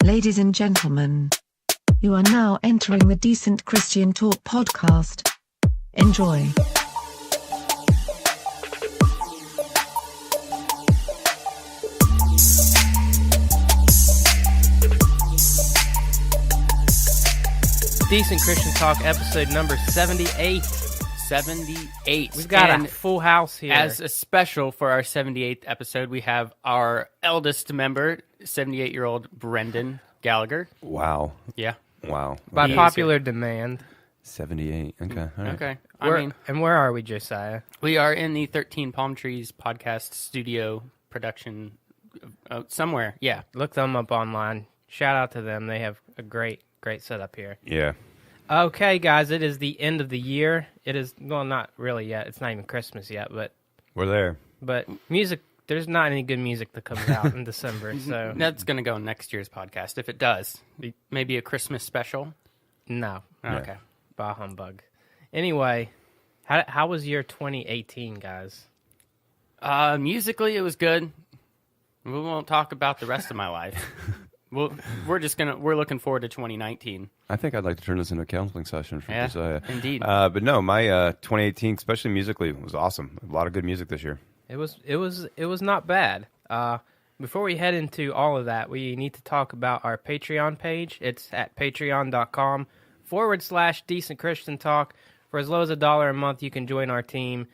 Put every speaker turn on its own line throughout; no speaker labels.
Ladies and gentlemen, you are now entering the Decent Christian Talk podcast. Enjoy.
Decent Christian Talk, episode number 78.
78.
We've got
And
a full house here.
as a special for our 78th episode, we have our eldest member, 78-year-old Brendan Gallagher.
Wow.
Yeah.
Wow.
By
He is
popular demand.
78. Okay. All right.
Okay.
And where are we, Josiah?
We are in the 13 Palm Trees podcast studio production somewhere. Yeah.
Look them up online. Shout out to them. They have a great setup here.
Yeah.
Okay, guys, it is the end of the year. It is, well, not really yet. It's not even Christmas yet, but
We're there.
music, there's not any good music that comes out in December, so
That's going to go in next year's podcast. If it does, maybe a Christmas special.
no.
Okay.
Bah humbug. Anyway, how was your 2018, guys?
Musically, it was good. We won't talk about the rest of my life. We're looking forward to 2019.
I think I'd like to turn this into a counseling session for Josiah.
Indeed.
But no, my 2018, especially musically, was awesome. A lot of good music this year.
It was not bad. Before we head into all of that, we need to talk about our Patreon page. It's at patreon.com/Decent Christian Talk. For as low as $1 a month, you can join our team,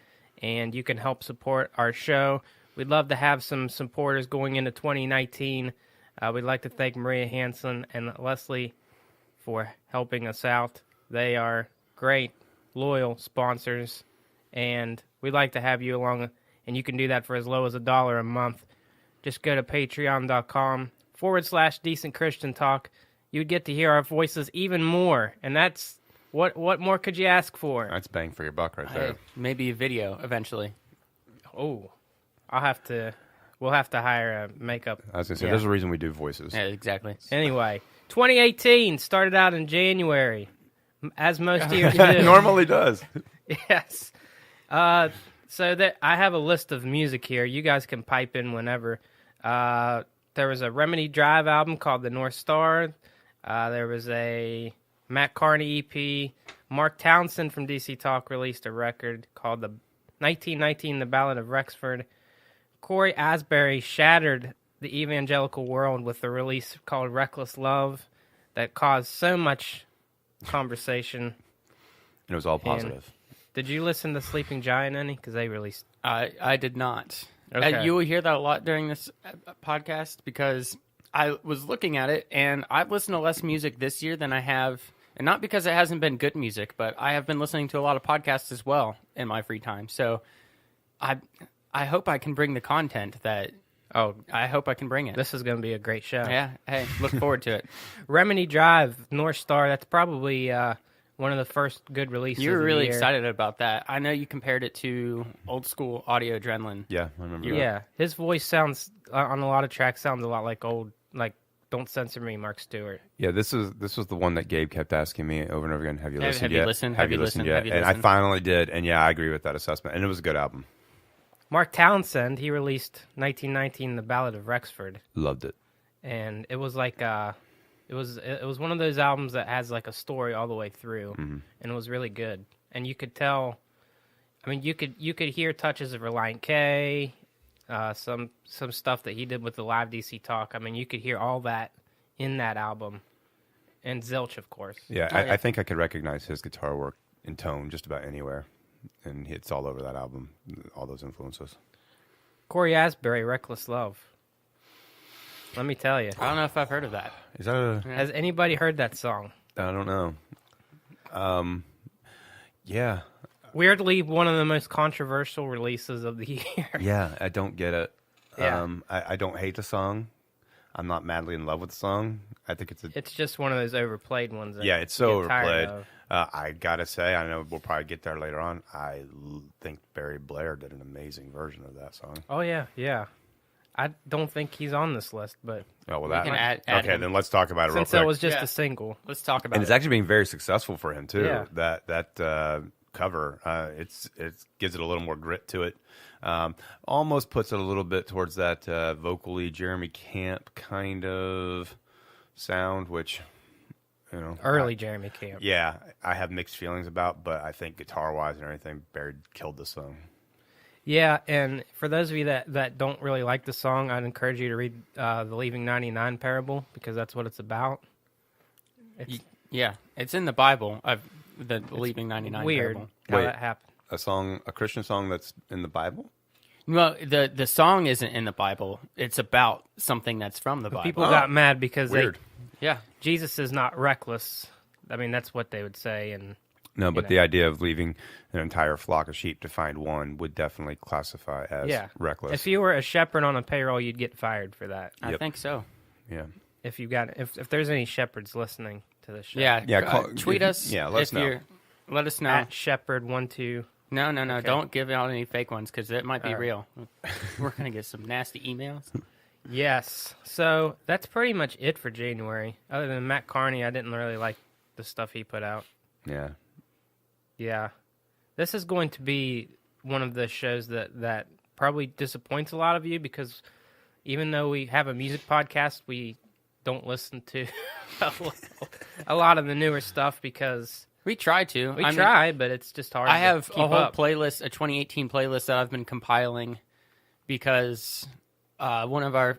and you can help support our show. We'd love to have some supporters going into 2019. We'd like to thank Maria Hansen and Leslie for helping us out. They are great, loyal sponsors, and we'd like to have you along, and you can do that for as low as $1 a month. Just go to patreon.com/Decent Christian Talk. You'd get to hear our voices even more, and that's what more could you ask for?
That's bang for your buck right there.
Maybe a video eventually.
Oh, we'll have to hire a makeup.
I was going to say, there's a reason we do voices.
Yeah, exactly.
Anyway, 2018 started out in January, as most years do.
It normally does.
Yes. So that I have a list of music here. You guys can pipe in whenever. There was a Remedy Drive album called The North Star. There was a Matt Carney EP. Mark Townsend from DC Talk released a record called The 1919, The Ballad of Rexford. Corey Asbury shattered the evangelical world with a release called Reckless Love that caused so much conversation.
It was all positive.
Did you listen to Sleeping Giant any? Because they released...
I did not.
Okay.
You will hear that a lot during this podcast because I was looking at it, and I've listened to less music this year than I have, and not because it hasn't been good music, but I have been listening to a lot of podcasts as well in my free time. So I hope I can bring the content that... Oh, I hope I can bring it.
This is going to be a great show.
Yeah, hey, look forward to it.
Remedy Drive, North Star, that's probably one of the first good releases
You were really
of the year.
excited about that. I know you compared it to old school Audio Adrenaline.
Yeah, I remember that.
Yeah, his voice sounds, on a lot of tracks, sounds a lot like old, like Don't Censor Me, Mark Stewart.
Yeah, this was the one that Gabe kept asking me over and over again. Have you listened yet?
Have you listened yet?
And I finally did, and yeah, I agree with that assessment. And it was a good album.
Mark Townsend, he released 1919, The Ballad of Rexford.
Loved it.
And it was like, it was one of those albums that has like a story all the way through, and it was really good. And you could tell, I mean, you could hear touches of Reliant K, some stuff that he did with the live DC Talk. I mean, you could hear all that in that album, and Zilch, of course.
Yeah, I think I could recognize his guitar work in tone just about anywhere, and it's all over that album, all those influences.
Corey Asbury, Reckless Love. Let me tell you.
I don't know if I've heard of that.
Is that a...
Has anybody heard that song?
I don't know. Yeah.
Weirdly, one of the most controversial releases of the year.
Yeah, I don't get it.
Yeah.
I don't hate the song. I'm not madly in love with the song. I think
It's just one of those overplayed ones.
Yeah, it's so
get tired
overplayed.
of.
I gotta say, I know we'll probably get there later on. I think Barry Blair did an amazing version of that song.
Oh, yeah. I don't think he's on this list, but
Oh, well,
We can add
okay,
him.
then let's talk about it real
since
quick.
that was just
Yeah.
a single.
Let's talk about
And
it.
it's actually being very successful for him too.
Yeah.
That cover, it gives it a little more grit to it. Almost puts it a little bit towards that vocally Jeremy Camp kind of sound, which, you know,
Early Jeremy Camp.
yeah, I have mixed feelings about, but I think guitar-wise and everything, Barry killed the song.
Yeah, and for those of you that don't really like the song, I'd encourage you to read the Leaving 99 parable, because that's what it's about. It's
Yeah, it's in the Bible. The Leaving 99
weird
parable.
how
Wait.
that happened.
A Christian song that's in the Bible?
Well, the song isn't in the Bible. It's about something that's from the Bible.
People got mad because
Weird.
Yeah.
Jesus is not reckless. I mean, that's what they would say, and
No, but
know.
the idea of leaving an entire flock of sheep to find one would definitely classify as reckless.
If you were a shepherd on a payroll, you'd get fired for that.
I
Yep.
think so.
Yeah.
If there's any shepherds listening to this show,
Yeah.
Yeah,
tweet us.
yeah, let us know.
Let us know.
at shepherd12.
No.
Okay.
Don't give out any fake ones because it might be
All right.
real. We're going to get some nasty emails.
Yes. So that's pretty much it for January. Other than Matt Carney, I didn't really like the stuff he put out.
Yeah.
Yeah. This is going to be one of the shows that probably disappoints a lot of you, because even though we have a music podcast, we don't listen to a lot of the newer stuff because
We try to.
we try, but it's just hard.
I have
to
a
keep
whole
up.
playlist, a 2018 playlist that I've been compiling because one of our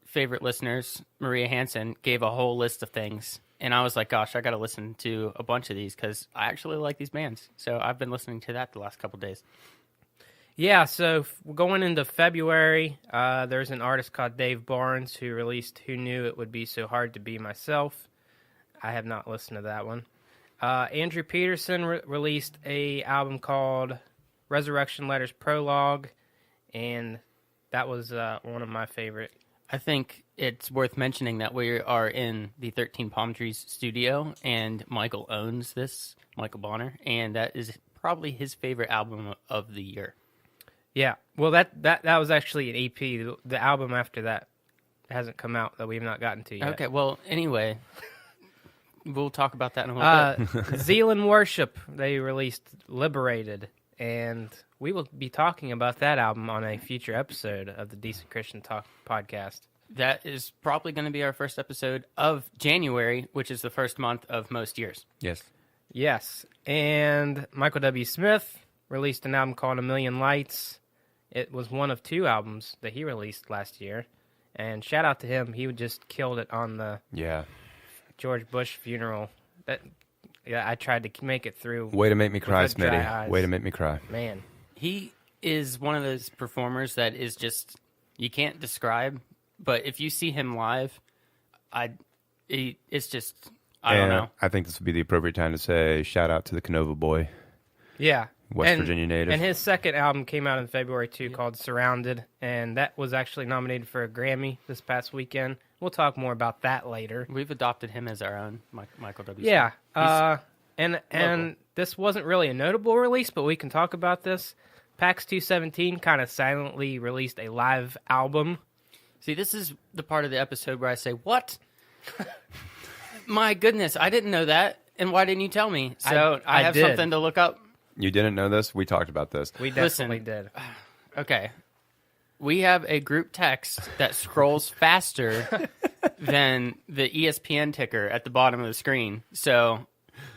favorite listeners, Maria Hansen, gave a whole list of things. And I was like, gosh, I got to listen to a bunch of these because I actually like these bands. So I've been listening to that the last couple days.
Yeah, so going into February, there's an artist called Dave Barnes who released Who Knew It Would Be So Hard to Be Myself. I have not listened to that one. Andrew Peterson released a album called Resurrection Letters Prologue, and that was one of my favorite.
I think it's worth mentioning that we are in the 13 Palm Trees studio, and Michael owns this, Michael Bonner, and that is probably his favorite album of the year.
Yeah, well, that was actually an EP. The album after that hasn't come out that we've not gotten to yet.
Okay, well, anyway, we'll talk about that in a little bit.
Zealand Worship, they released Liberated, and we will be talking about that album on a future episode of the Decent Christian Talk podcast.
That is probably going to be our first episode of January, which is the first month of most years.
Yes.
Yes, and Michael W. Smith released an album called A Million Lights. It was one of 2 albums that he released last year, and shout out to him. He just killed it on the George Bush funeral. I tried to make it through.
Way to make me cry,
with dry
Smitty.
eyes.
Way to make me cry.
Man.
He is one of those performers that is just, you can't describe, but if you see him live, it's just, I don't know.
I think this would be the appropriate time to say shout out to the Canova boy,
Yeah.
West Virginia native.
And his second album came out in February, too, called Surrounded, and that was actually nominated for a Grammy this past weekend. We'll talk more about that later.
We've adopted him as our own, Michael W.
Yeah.
Smith.
And this wasn't really a notable release, but we can talk about this. PAX 217 kind of silently released a live album.
See, this is the part of the episode where I say, what? My goodness, I didn't know that. And why didn't you tell me? So I have
did.
something to look up.
You didn't know this? We talked about this.
We definitely did.
Okay. We have a group text that scrolls faster than the ESPN ticker at the bottom of the screen. So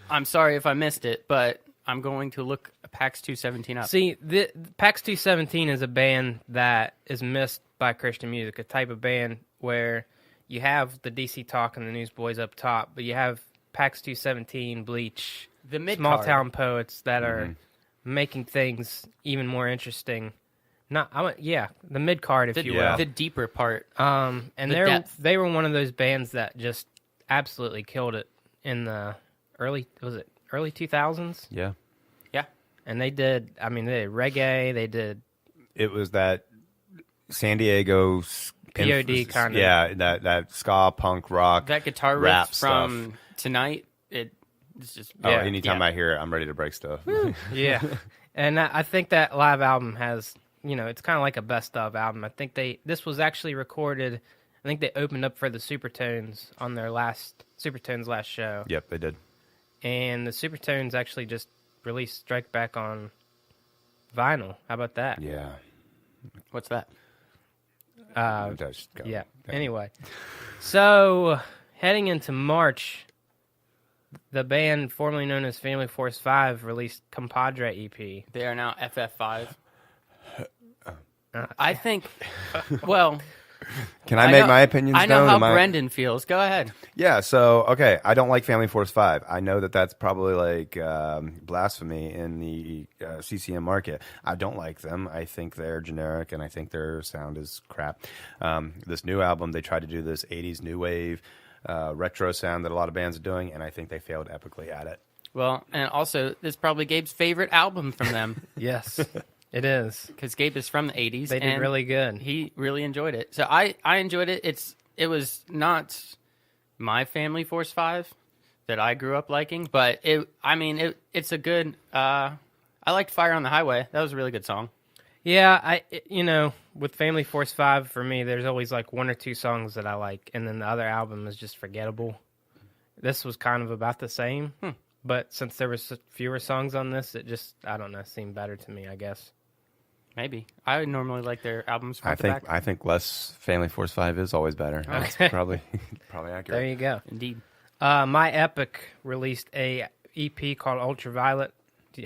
I'm sorry if I missed it, but I'm going to look PAX 217 up.
See, the PAX 217 is a band that is missed by Christian music, a type of band where you have the DC Talk and the Newsboys up top, but you have PAX 217, Bleach,
The mid-card.
small town poets that are making things even more interesting. The mid card, if you will.
The deeper part.
And
the depth.
they were one of those bands that just absolutely killed it in the early 2000s?
Yeah.
Yeah.
And they did reggae, they did
It was that San Diego
POD kind of.
Yeah, that ska, punk, rock.
That guitar
rap
riff from Tonight, it's just...
Oh,
Yeah.
anytime I hear it, I'm ready to break stuff.
Yeah. And I think that live album has, it's kind of like a best of album. I think this was actually recorded, I think they opened up for the Supertones on their Supertones last show.
Yep, they did.
And the Supertones actually just released Strike Back on vinyl. How about that?
Yeah.
What's that?
Just go.
Yeah.
Go.
Anyway, so heading into March, the band formerly known as Family Force 5 released Compadre EP.
They are now FF5. I think, well...
Can I make my opinions known?
I know how Brendan feels. Go ahead.
Yeah, so, okay, I don't like Family Force 5. I know that that's probably like blasphemy in the CCM market. I don't like them. I think they're generic, and I think their sound is crap. This new album, they tried to do this 80s new wave retro sound that a lot of bands are doing, and I think they failed epically at it.
Well, and also, this is probably Gabe's favorite album from them.
Yes, it is.
Because Gabe is from the 80s.
They did really good.
He really enjoyed it. So I enjoyed it. It was not my Family Force 5 that I grew up liking, but it's a good... I liked Fire on the Highway. That was a really good song.
Yeah, with Family Force 5, for me, there's always like one or two songs that I like, and then the other album is just forgettable. This was kind of about the same, but since there was fewer songs on this, it just, I don't know, seemed better to me, I guess.
Maybe. I normally like their albums front to back.
I think less Family Force 5 is always better. That's probably accurate.
There you go.
Indeed.
My Epic released a EP called Ultraviolet.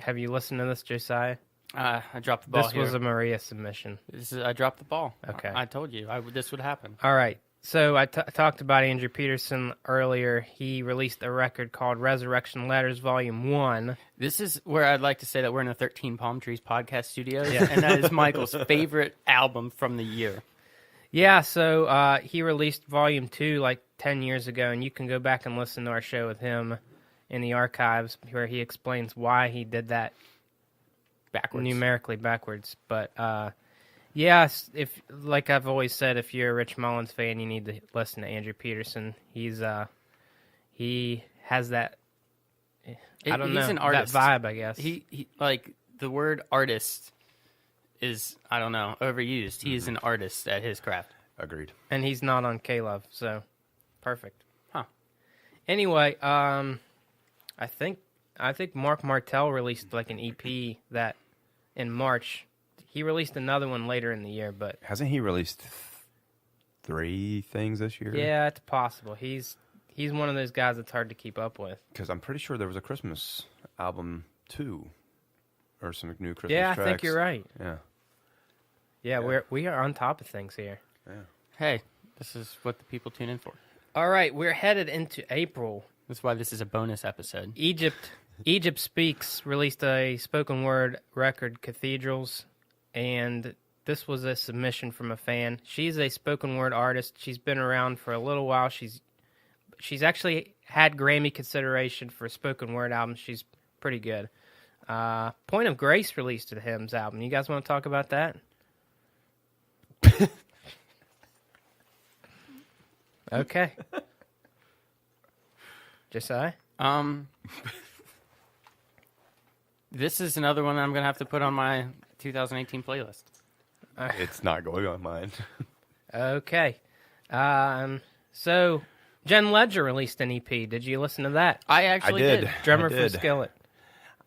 Have you listened to this, Josiah?
I dropped the ball
This
here.
was a Maria submission.
I dropped the ball.
Okay.
I told you this would happen.
All right. So I talked about Andrew Peterson earlier. He released a record called Resurrection Letters Volume 1.
This is where I'd like to say that we're in the 13 Palm Trees podcast studios, and that is Michael's favorite album from the year.
Yeah, so he released Volume 2 like 10 years ago, and you can go back and listen to our show with him in the archives where he explains why he did that numerically backwards. But yes, if like I've always said, if you're a Rich Mullins fan, you need to listen to Andrew Peterson. He has that he's
an artist.
That vibe, I guess.
He like the word artist is, I don't know, overused. He is an artist at his craft.
Agreed.
And he's not on K-Love, so perfect.
Huh.
Anyway, I think Mark Martel released like an EP that in March. He released another one later in the year, but
Hasn't he released 3 things this year?
yeah, it's possible. He's one of those guys that's hard to keep up with.
Because I'm pretty sure there was a Christmas album too, or some new Christmas
Yeah,
tracks.
I think you're right.
Yeah.
We are on top of things here.
Yeah.
Hey, this is what the people tune in for.
All right, we're headed into April.
That's why this is a bonus episode.
Egypt Speaks released a spoken word record, Cathedrals, and this was a submission from a fan. She's a spoken word artist. She's been around for a little while. She's actually had Grammy consideration for a spoken word album. She's pretty good. Point of Grace released a hymns album. You guys want to talk about that? Okay. Josiah?
This is another one I'm going to have to put on my 2018 playlist.
It's not going on mine.
Okay. So Jen Ledger released an EP. Did you listen to that?
I actually did.
Drummer
I
from
did.
Skillet.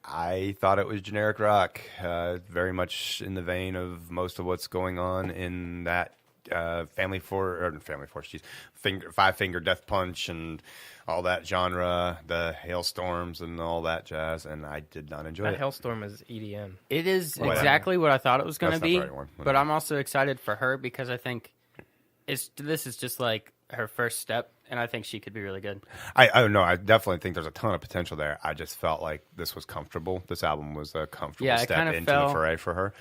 I thought it was generic rock, very much in the vein of most of what's going on in that Five Finger Death Punch and all that genre, the Hailstorms and all that jazz, and I did not enjoy
That
it.
Hailstorm is EDM.
It is
Whatever.
exactly what I thought it was going to
That's not
be,
the right one.
but I'm also excited for her because I think this is just like her first step, and I think she could be really good.
I don't know. I definitely think there's a ton of potential there. I just felt like this was comfortable. This album was a comfortable
Yeah, it
step
kinda
into
fell-
the foray for her.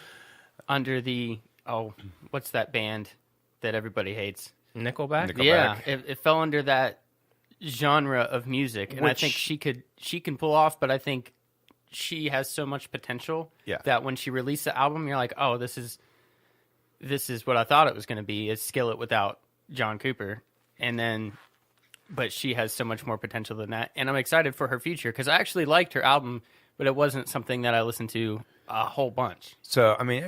Under the, what's that band that everybody hates?
Nickelback?
Nickelback.
Yeah, it fell under that genre of music, and I think she can pull off, but I think she has so much potential that when she released the album, you're like, oh, this is what I thought it was going to be. It's Skillet without John Cooper, but she has so much more potential than that, and I'm excited for her future because I actually liked her album, but it wasn't something that I listened to a whole bunch.
So, I mean,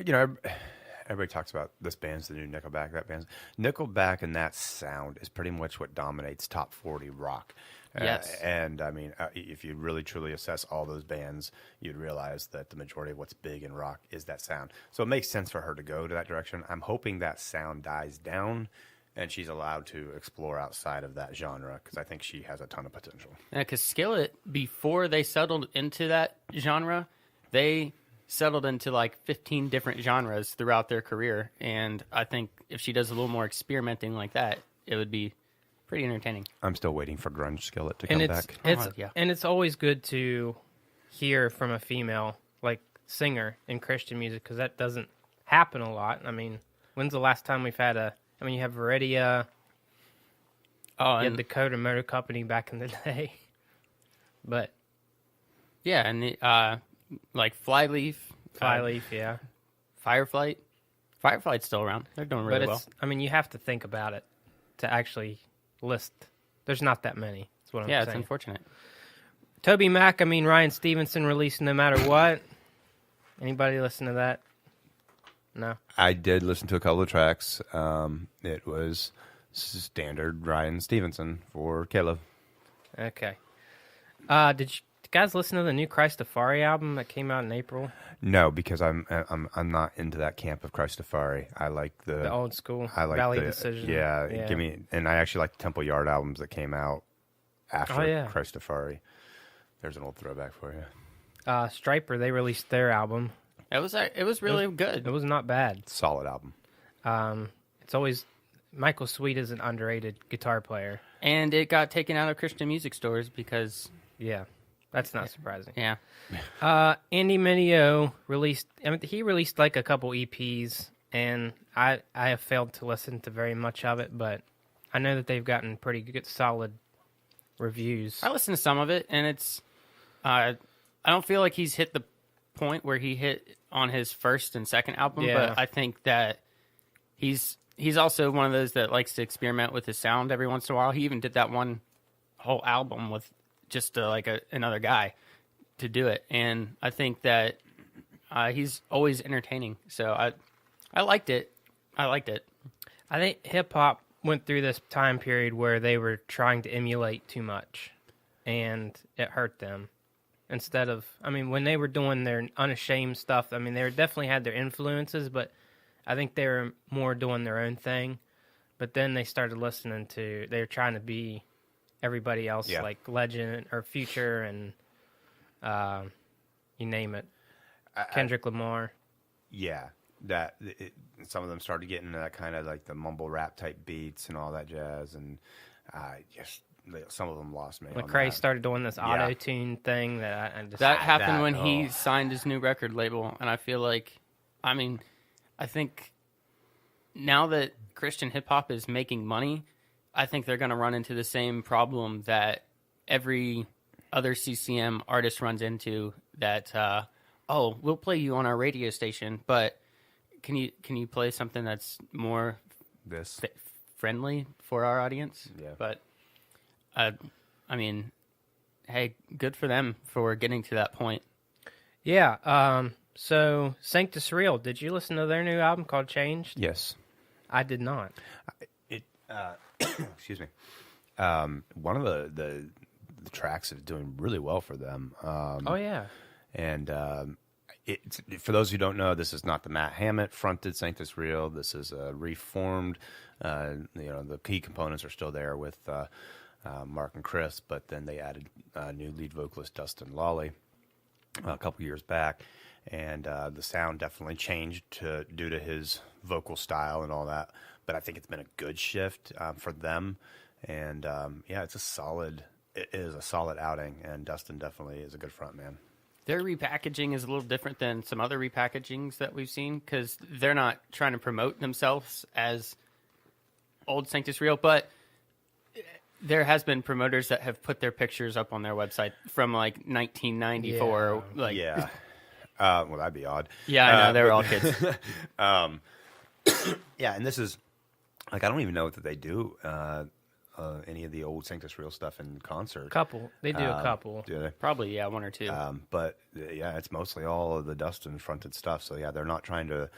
everybody talks about this band's the new Nickelback, that band's. Nickelback and that sound is pretty much what dominates top 40 rock.
Yes.
And, I mean, if you really, truly assess all those bands, you'd realize that the majority of what's big in rock is that sound. So it makes sense for her to go to that direction. I'm hoping that sound dies down and she's allowed to explore outside of that genre because I think she has a ton of potential.
Yeah, because Skillet, before they settled into that genre, they settled into like 15 different genres throughout their career. And I think if she does a little more experimenting like that, it would be pretty entertaining.
I'm still waiting for grunge Skillet to come back.
And it's always good to hear from a female like singer in Christian music because that doesn't happen a lot. I mean, when's the last time we've had you have Veridia, you had Dakota Motor Company back in the day, but
yeah, and the like Flyleaf,
yeah,
Fireflight. Fireflight's still around. They're doing really well.
I mean, you have to think about it to actually list. There's not that many. That's what I'm saying.
Yeah, it's unfortunate.
Toby Mac, Ryan Stevenson released No Matter What. Anybody listen to that? No.
I did listen to a couple of tracks. It was standard Ryan Stevenson for Caleb.
Okay. Did you guys listen to the new Christafari album that came out in April?
No, because I'm not into that camp of Christafari. I like the
old school.
I like
Valley
the
Decision.
Yeah, give me. And I actually like the Temple Yard albums that came out after Christafari. There's an old throwback for you.
Striper, they released their album.
It was really good.
It was not bad.
Solid album.
It's always Michael Sweet is an underrated guitar player,
and it got taken out of Christian music stores because
that's not surprising.
Yeah.
Andy Mineo released. He released like a couple EPs, and I have failed to listen to very much of it, but I know that they've gotten pretty good, solid reviews.
I listened to some of it, and it's. I don't feel like he's hit the point where he hit on his first and second album, but I think that he's also one of those that likes to experiment with his sound every once in a while. He even did that one whole album with just another guy to do it, and I think that he's always entertaining. So I liked it. I
think hip hop went through this time period where they were trying to emulate too much, and it hurt them. Instead of, when they were doing their unashamed stuff, they definitely had their influences, but I think they were more doing their own thing. But then they started listening to, they were trying to be everybody else, like Legend or Future and you name it, Kendrick Lamar.
Yeah, some of them started getting into that kind of like the mumble rap type beats and all that jazz, and some of them lost me.
McCrae started doing this auto-tune thing that I just...
That happened when he signed his new record label, and I feel like, I think now that Christian hip-hop is making money, I think they're going to run into the same problem that every other CCM artist runs into, that, we'll play you on our radio station, but can you play something that's more friendly for our audience?
Yeah.
But... hey, good for them for getting to that point.
Yeah. So Sanctus Real, did you listen to their new album called Changed?
Yes.
I did not.
Excuse me. One of the tracks is doing really well for them. And for those who don't know, this is not the Matt Hammett fronted Sanctus Real. This is reformed. The key components are still there with Mark and Chris, but then they added new lead vocalist Dustin Lawley a couple years back, and the sound definitely changed due to his vocal style and all that. But I think it's been a good shift for them, and it is a solid outing, and Dustin definitely is a good front man.
Their repackaging is a little different than some other repackagings that we've seen, because they're not trying to promote themselves as old Sanctus Real, but there has been promoters that have put their pictures up on their website from like 1994.
Well, that'd be odd.
Yeah, I know. They were all kids.
And this is like, I don't even know that they do any of the old Sanctus Real stuff in concert.
They do a couple.
Do they?
Probably, one or two.
But it's mostly all of the Dustin fronted stuff. So they're not trying to,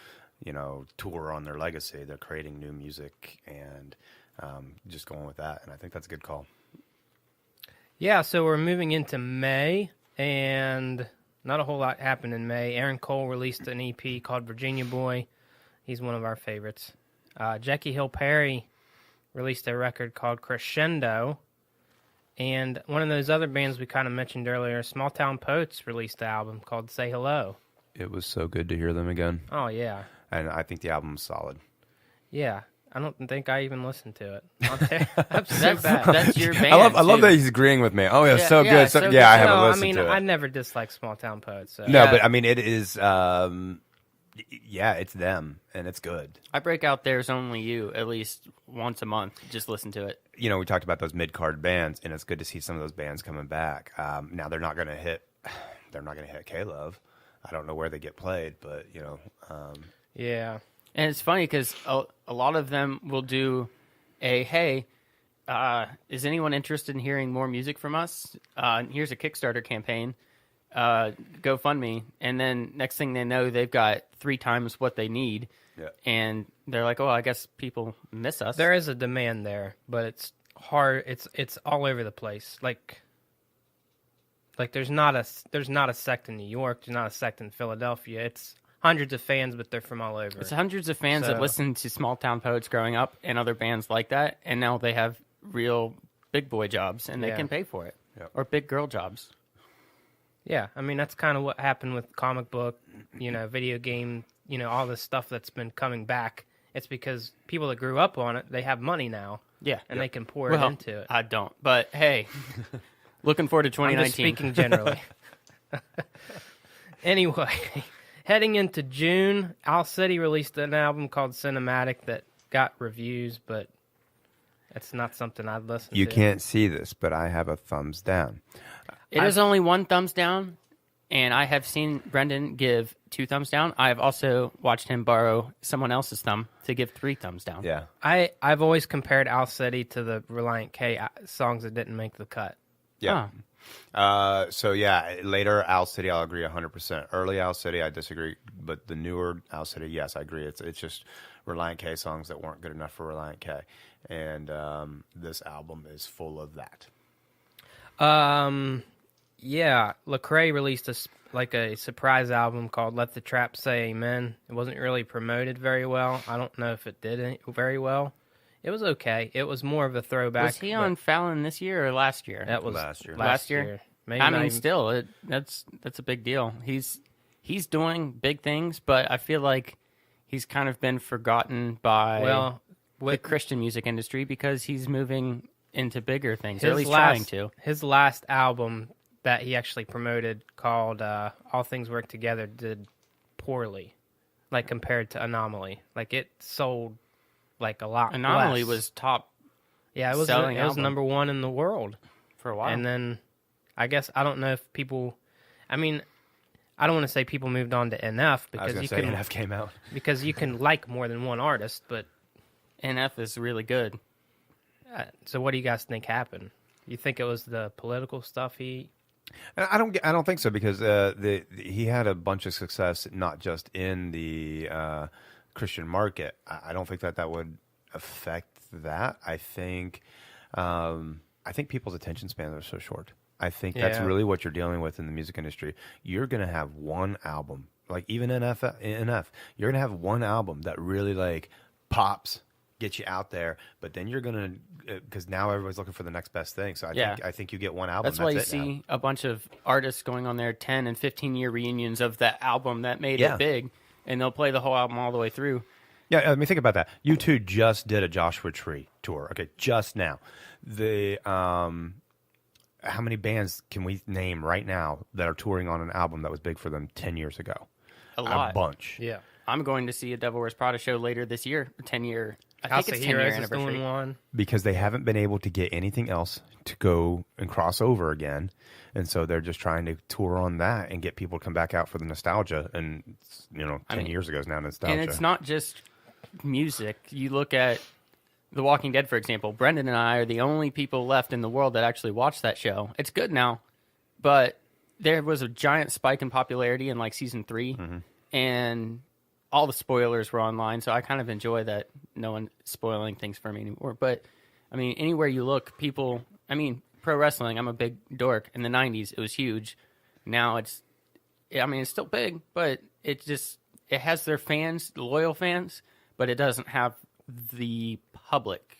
tour on their legacy. They're creating new music and just going with that, and I think that's a good call.
Yeah, so we're moving into May, and not a whole lot happened in May. Aaron Cole released an EP called Virginia Boy. He's one of our favorites. Jackie Hill Perry released a record called Crescendo. And one of those other bands we kind of mentioned earlier, Small Town Poets, released an album called Say Hello.
It was so good to hear them again.
Oh, yeah.
And I think the album's solid.
Yeah. I don't think I even listened to it. I'm so bad.
That's your band.
I love that he's agreeing with me. Oh, yeah,
Yeah,
so
yeah,
good.
so
So,
good.
yeah, I haven't
No,
listened to it.
I never disliked Small Town Poets. So.
No,
Yeah.
but I mean, it is. Yeah, it's them, and it's good.
I break out There's Only You at least once a month. Just listen to it.
You know, we talked about those mid-card bands, and it's good to see some of those bands coming back. Now they're not going to hit. They're not going to hit K-Love. I don't know where they get played, but you know.
Yeah.
And it's funny because a lot of them will do hey, is anyone interested in hearing more music from us? Here's a Kickstarter campaign. GoFundMe. And then next thing they know, they've got 3 times what they need.
Yeah.
And they're like, oh, I guess people miss us.
There is a demand there, but it's hard. It's all over the place. Like there's not a sect in New York. There's not a sect in Philadelphia. It's hundreds of fans, but they're from all over.
It's hundreds of fans that
So-
listened to Small Town Poets growing up and other bands like that. And now they have real big boy jobs and they
Yeah.
can pay for it.
Yep.
Or big girl jobs.
Yeah, I mean that's kind of what happened with comic book, video game, all this stuff that's been coming back. It's because people that grew up on it, they have money now,
Yeah.
and they can pour it into it.
I don't. But hey, looking forward to
I'm
2019.
just speaking generally. Anyway, heading into June, Owl City released an album called Cinematic that got reviews, but it's not something I'd listen
You
to.
can't see this, but I have a thumbs down.
It is only 1 thumbs down, and I have seen Brendan give 2 thumbs down. I have also watched him borrow someone else's thumb to give 3 thumbs down.
Yeah.
I've always compared Owl City to the Reliant K songs that didn't make the cut.
Yeah. So yeah, later Owl City, I'll agree 100%. Early Owl City, I disagree, but the newer Owl City, yes, I agree. It's just Reliant K songs that weren't good enough for Reliant K, and this album is full of that.
Yeah, Lecrae released a surprise album called "Let the Trap Say Amen." It wasn't really promoted very well. I don't know if it did very well. It was okay. It was more of a throwback.
Was he on Fallon this year or last year?
That was
Last year.
Last year?
Maybe
I
not
mean,
even-
still, that's a big deal. He's doing big things, but I feel like he's kind of been forgotten by
well
the
with
Christian music industry because he's moving into bigger things, or at
his
least
last,
trying to.
His last album that he actually promoted called "All Things Work Together" did poorly, like compared to Anomaly. Like it sold like a lot.
Anomaly
less.
was top
Yeah, it was
selling
it was
album.
number 1 in the world.
for a while.
And then I guess I don't know if people I mean I don't want to say people moved on to NF
I was
because
going
you
to say
can
NF came out.
because you can like more than one artist, but
NF is really good.
so what do you guys think happened? You think it was the political stuff
I don't think so because he had a bunch of success not just in the Christian market. I don't think that would affect that. I think people's attention spans are so short. I think that's
Yeah.
really what you're dealing with in the music industry. You're going to have one album, like even NF, you're going to have one album that really like pops, gets you out there, but then you're going to, because now everybody's looking for the next best thing. So I think you get one album.
That's why you
it now.
see a bunch of artists going on their 10 and 15-year reunions of that album that made
Yeah.
it big, and they'll play the whole album all the way through.
Yeah, I mean, think about that. You two just did a Joshua Tree tour. Okay, just now. How many bands can we name right now that are touring on an album that was big for them 10 years ago?
A lot.
A bunch.
Yeah.
I'm going to see a Devil Wears Prada show later this year, 10-year. I
House
think
of
it's 10-year
Heroes is
anniversary.
doing one.
Because they haven't been able to get anything else to go and cross over again. And so they're just trying to tour on that and get people to come back out for the nostalgia. And, 10 years ago is now nostalgia.
And it's not just music. You look at The Walking Dead, for example. Brendan and I are the only people left in the world that actually watched that show. It's good now, but there was a giant spike in popularity in like season 3, and all the spoilers were online, so I kind of enjoy that no one's spoiling things for me anymore. But, I mean, anywhere you look, pro wrestling, I'm a big dork. In the 90s, it was huge. Now it's still big, but it has their fans, loyal fans, but it doesn't have the public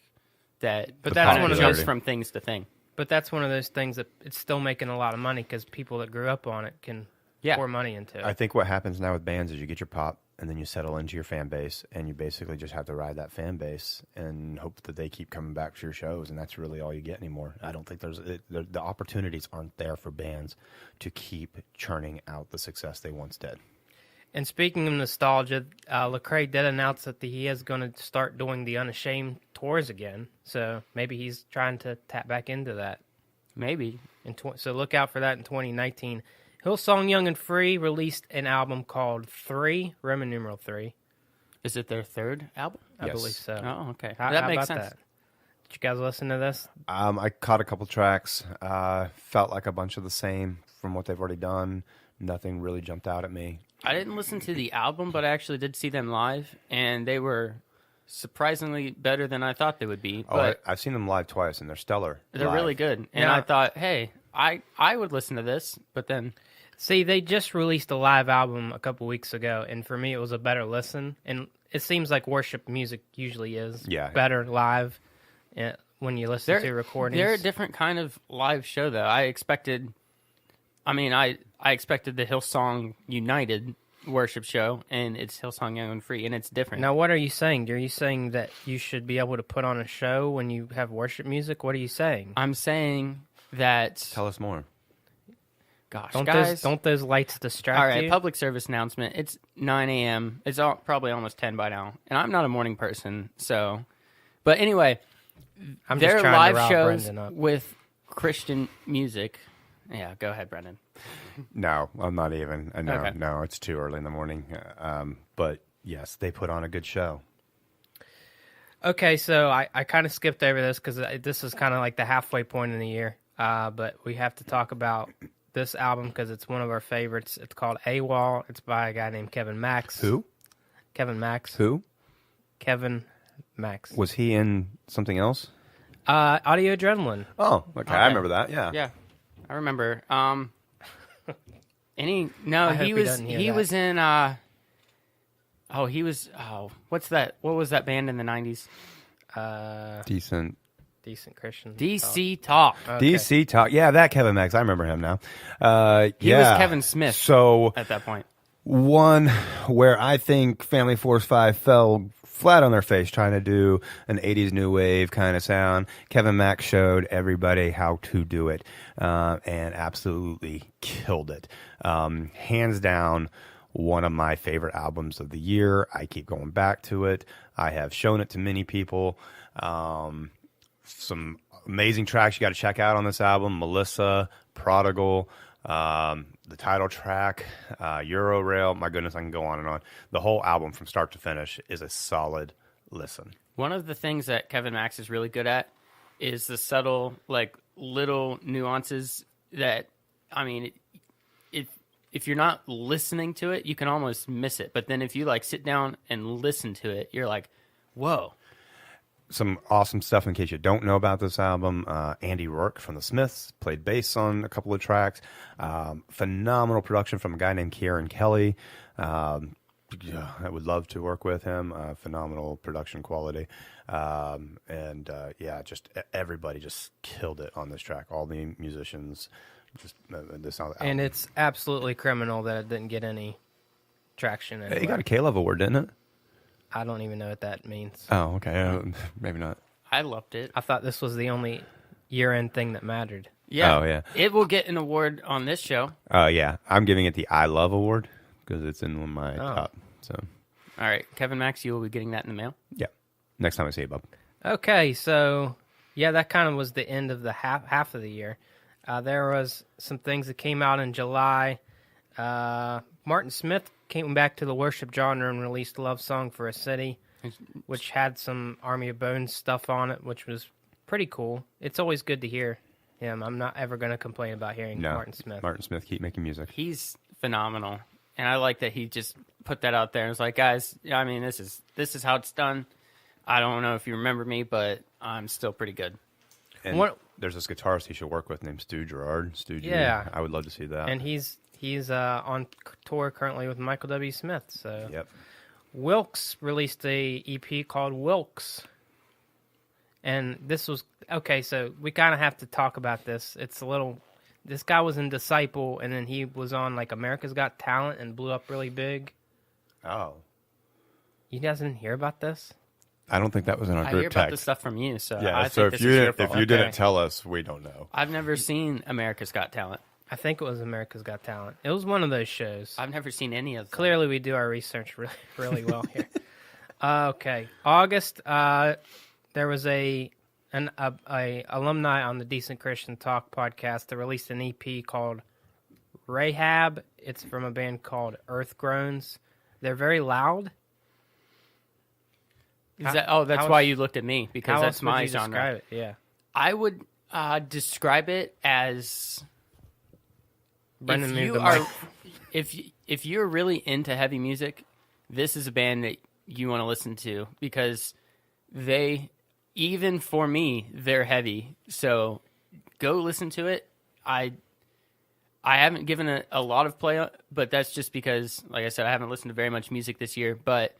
But
that
that's
kind
one
of
of
jumps
those-
from things to thing.
But that's one of those things that it's still making a lot of money because people that grew up on it can pour money into it.
I think what happens now with bands is you get your pop and then you settle into your fan base and you basically just have to ride that fan base and hope that they keep coming back to your shows, and that's really all you get anymore. I don't think the opportunities aren't there for bands to keep churning out the success they once did.
And speaking of nostalgia, Lecrae did announce that he is going to start doing the Unashamed tours again. So maybe he's trying to tap back into that.
Maybe.
So look out for that in 2019. Hillsong Young and Free released an album called 3, Roman numeral 3.
Is it their third album?
I
Yes.
believe so.
Oh, okay.
How
that makes
about
sense.
that? Did you guys listen to this?
I caught a couple tracks, felt like a bunch of the same from what they've already done. Nothing really jumped out at me.
I didn't listen to the album, but I actually did see them live, and they were surprisingly better than I thought they would be. But
I've seen them live twice, and they're stellar.
they're
live.
really good. And
Yeah.
I thought, hey, I would listen to this, but then
See, they just released a live album a couple weeks ago, and for me, it was a better listen. And it seems like worship music usually is better live when you listen to recordings.
they're a different kind of live show, though. I expected the Hillsong United worship show, and it's Hillsong Young and Free, and it's different.
Now, what are you saying? Are you saying that you should be able to put on a show when you have worship music? What are you saying?
I'm saying that,
Tell us more.
gosh,
Don't
guys.
those lights distract
All right,
you?
public service announcement. It's 9 a.m. It's probably almost 10 by now, and I'm not a morning person, so. But anyway,
I'm just
their
trying
live
to rile
shows
Brendan up.
with Christian music. Yeah, go ahead, Brendan.
No, I'm not even. No,
Okay.
no, it's too early in the morning. But yes, they put on a good show.
Okay, so I kind of skipped over this because this is kind of like the halfway point in the year. But we have to talk about this album because it's one of our favorites. It's called AWOL. It's by a guy named Kevin Max.
Who?
Kevin Max.
Who?
Kevin Max.
Was he in something else?
Audio Adrenaline.
Oh, okay. I remember that. Yeah.
Yeah, I remember. He
hope he
was
doesn't hear
he
that.
was in. What's that? What was that band in the 90s?
Decent.
Decent Christian.
DC Talk.
Okay.
DC Talk. Yeah, that Kevin Max. I remember him now.
He was Kevin Smith
So
at that point.
one where I think Family Force 5 fell flat on their face trying to do an 80s new wave kind of sound. Kevin Max showed everybody how to do it and absolutely killed it. Hands down, one of my favorite albums of the year. I keep going back to it. I have shown it to many people. Some amazing tracks you got to check out on this album. Melissa, Prodigal, the title track, Eurorail. My goodness, I can go on and on. The whole album from start to finish is a solid listen.
One of the things that Kevin Max is really good at is the subtle, like, little nuances that, I mean, if you're not listening to it, you can almost miss it. But then if you, like, sit down and listen to it, you're like, whoa.
Some awesome stuff in case you don't know about this album. Andy Rourke from the Smiths played bass on a couple of tracks. Phenomenal production from a guy named Kieran Kelly. I would love to work with him. Phenomenal production quality. Just everybody just killed it on this track. All the musicians, just this album.
And it's absolutely criminal that it didn't get any traction.
It
Anywhere.
got a K-Level award, didn't it?
I don't even know what that means.
Oh, okay. Maybe not.
I loved it.
I thought this was the only year-end thing that mattered.
Yeah.
Oh, yeah.
It will get an award on this show.
Yeah. I'm giving it the I Love Award because it's in one of my top. So,
All right, Kevin Max, you will be getting that in the mail.
yeah. Next time I see you, Bob.
Okay, so yeah, that kind of was the end of the half of the year. There was some things that came out in July. Martin Smith came back to the worship genre and released Love Song for a City, which had some Army of Bones stuff on it, which was pretty cool. It's always good to hear him. I'm not ever going to complain about hearing Martin Smith.
Martin Smith, keep making music.
He's phenomenal, and I like that he just put that out there and was like, guys, I mean, this is how it's done. I don't know if you remember me, but I'm still pretty good.
And there's this guitarist he should work with named Stu Gerard. Stu G.
Yeah.
I would love to see that.
And he's on tour currently with Michael W. Smith. So
Yep.
Wilkes released a EP called Wilkes. And this was okay. So we kind of have to talk about this. It's a little. This guy was in Disciple, and then he was on like America's Got Talent and blew up really big.
Oh.
You guys didn't hear about this?
I don't think that was in our
I
group
hear about
text.
this stuff from you, so
Yeah,
I
so
think
if
this
you
is your
didn't,
fault.
if you
Okay.
didn't tell us, we don't know.
I've never seen America's Got Talent.
I think it was America's Got Talent. It was one of those shows.
I've never seen any of them.
Clearly, we do our research really, really well here. Okay, August. There was a alumni on the Decent Christian Talk podcast that released an EP called Rahab. It's from a band called Earth Groans. They're very loud.
That's
how
why
else-
you looked at me, because
How
that's
else would
my
you
genre.
describe it? Yeah,
I would describe it as
Brendan
if
moved
you
the
are
mic.
if you're really into heavy music, this is a band that you want to listen to, because they, even for me, they're heavy. So go listen to it. I haven't given it a lot of play, but that's just because, like I said, I haven't listened to very much music this year. But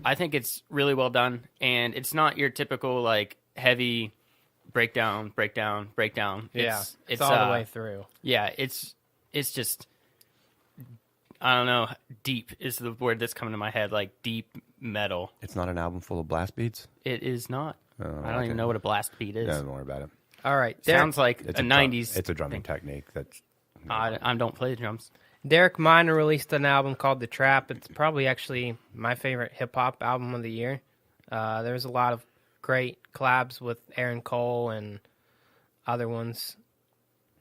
I think it's really well done, and it's not your typical like heavy breakdown.
Yeah,
It's
it's all the way through.
Yeah, it's just, I don't know, deep is the word that's coming to my head, like deep metal.
It's not an album full of blast beats?
It is not.
Oh,
I don't even know what a blast beat is.
Yeah, don't worry about it.
All right,
Sounds like
It's
a
drum-
90s.
It's a drumming
thing.
technique that's...
I don't play the drums.
Derek Minor released an album called The Trap. It's probably actually my favorite hip-hop album of the year. There's a lot of great collabs with Aaron Cole and other ones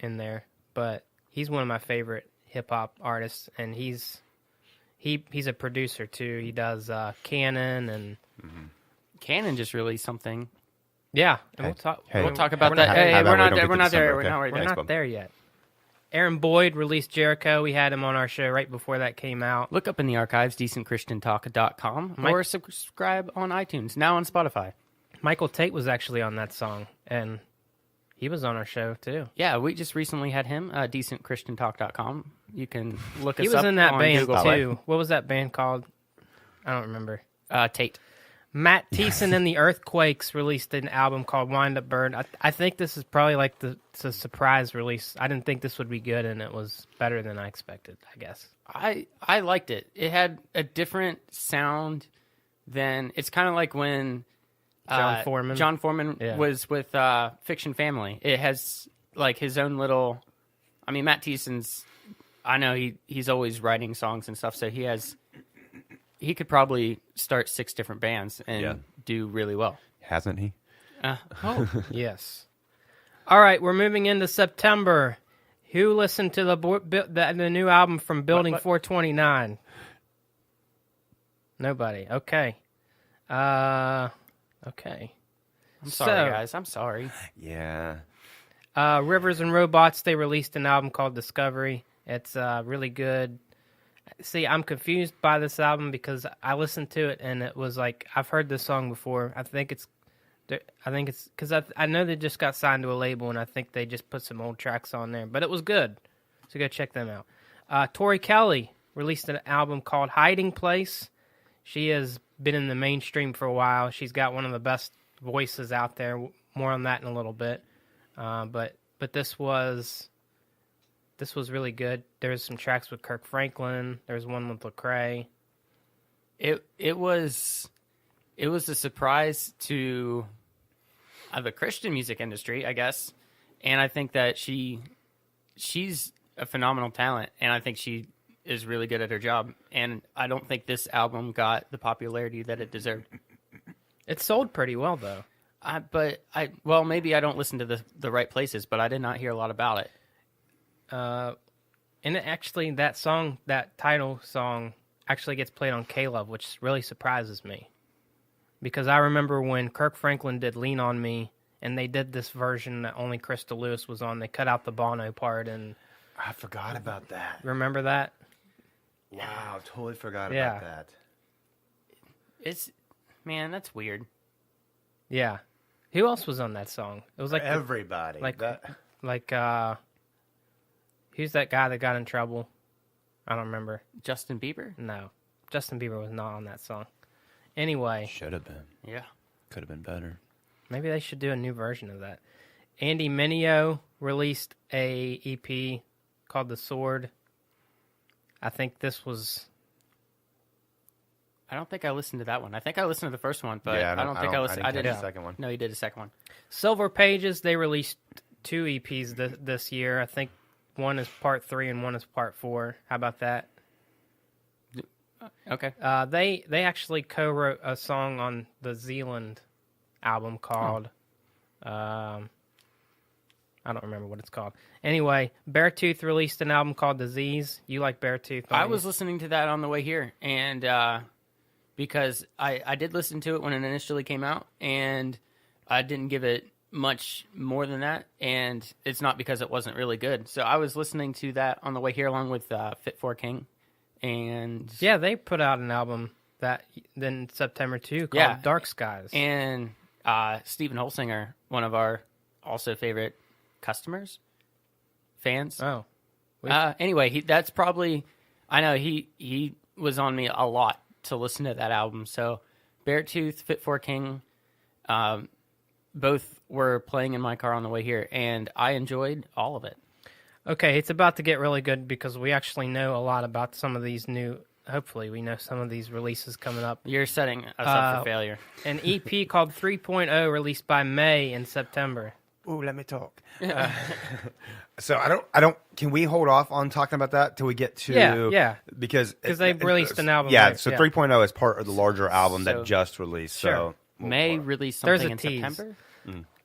in there, but he's one of my favorite hip-hop artists, and he's a producer too. He does Canon and
Canon just released something.
yeah, and
Hey,
We'll talk about
we're
that.
not-
Hey,
how about
we're
we
not
don't
there.
get
We're
to
not there.
December,
We're
okay?
not right
We're
there.
not
Bub.
there yet. Aaron Boyd released Jericho. We had him on our show right before that came out.
Look up in the archives, decentchristiantalk.com,
Mike-
or subscribe on iTunes, now on Spotify.
Michael Tate was actually on that song, and he was on our show too.
Yeah, we just recently had him, decentchristiantalk.com. You can look us
He
up
was in that
on
band
Google.
too. What was that band called? I don't remember.
Tate.
Matt Thiessen and the Earthquakes released an album called Wind Up Bird. I think this is probably like it's a surprise release. I didn't think this would be good, and it was better than I expected, I guess.
I liked it. It had a different sound than, it's kind of like when
John Foreman.
John Foreman
Yeah.
was with Fiction Family. It has like his own little. I mean, Matt Thiessen's. I know he's always writing songs and stuff, so he could probably start 6 different bands and
Yeah.
do really well.
Hasn't he?
Oh,
Yes. All right, we're moving into September. Who listened to the new album from Building
What?
429? Nobody. Okay. Okay.
I'm sorry, guys. I'm sorry.
Yeah.
Rivers and Robots, they released an album called Discovery. It's really good. See, I'm confused by this album because I listened to it and it was like, I've heard this song before. I think it's because I know they just got signed to a label and I think they just put some old tracks on there, but it was good. So go check them out. Tori Kelly released an album called Hiding Place. She has been in the mainstream for a while. She's got one of the best voices out there. More on that in a little bit. But this was really good. There's some tracks with Kirk Franklin. There's one with Lecrae.
It was a surprise to the Christian music industry, I guess, and I think that she's a phenomenal talent, and I think she is really good at her job. And I don't think this album got the popularity that it deserved.
It sold pretty well though.
Well, maybe I don't listen to the right places, but I did not hear a lot about it.
And that title song actually gets played on K-Love, which really surprises me. Because I remember when Kirk Franklin did Lean On Me, and they did this version that only Crystal Lewis was on. They cut out the Bono part, and
I forgot about that.
remember that?
Wow, totally forgot
Yeah.
about that.
Man, that's weird.
Yeah. Who else was on that song? It was like
Everybody.
who's that guy that got in trouble? I don't remember.
Justin Bieber?
No. Justin Bieber was not on that song. Anyway,
Should have been.
Yeah.
Could have been better.
Maybe they should do a new version of that. Andy Mineo released a EP called The Sword. I think this was...
I don't think I listened to that one. I think I listened to the first one, but
Yeah,
I don't think I listened. I
didn't
did
catch the second one.
No, you did the second one.
Silver Pages, they released 2 EPs this year. I think one is part 3 and one is part 4. How about that?
Okay.
They actually co-wrote a song on the Zealand album called... I don't remember what it's called. Anyway, Beartooth released an album called Disease. You like Beartooth?
I was listening to that on the way here, and because I did listen to it when it initially came out, and I didn't give it much more than that, and it's not because it wasn't really good. So I was listening to that on the way here along with Fit for a King, and...
Yeah, they put out an album that in September too called Dark Skies.
And Stephen Holsinger, one of our also favorite customers, fans.
Oh.
Anyway, that's probably... I know he was on me a lot to listen to that album. So Beartooth, Fit for a King, both were playing in my car on the way here, and I enjoyed all of it.
Okay, it's about to get really good because we actually know a lot about some of these new... Hopefully, we know some of these releases coming up.
You're setting us up for failure.
An EP called 3.0 released by May in September.
Ooh, let me talk. So I don't. Can we hold off on talking about that till we get to?
Yeah.
Because
they released an album.
Yeah.
Right?
So 3.0 is part of the larger album
So-
that just released.
Sure.
So
May release
There's
something
a
in
tease.
September?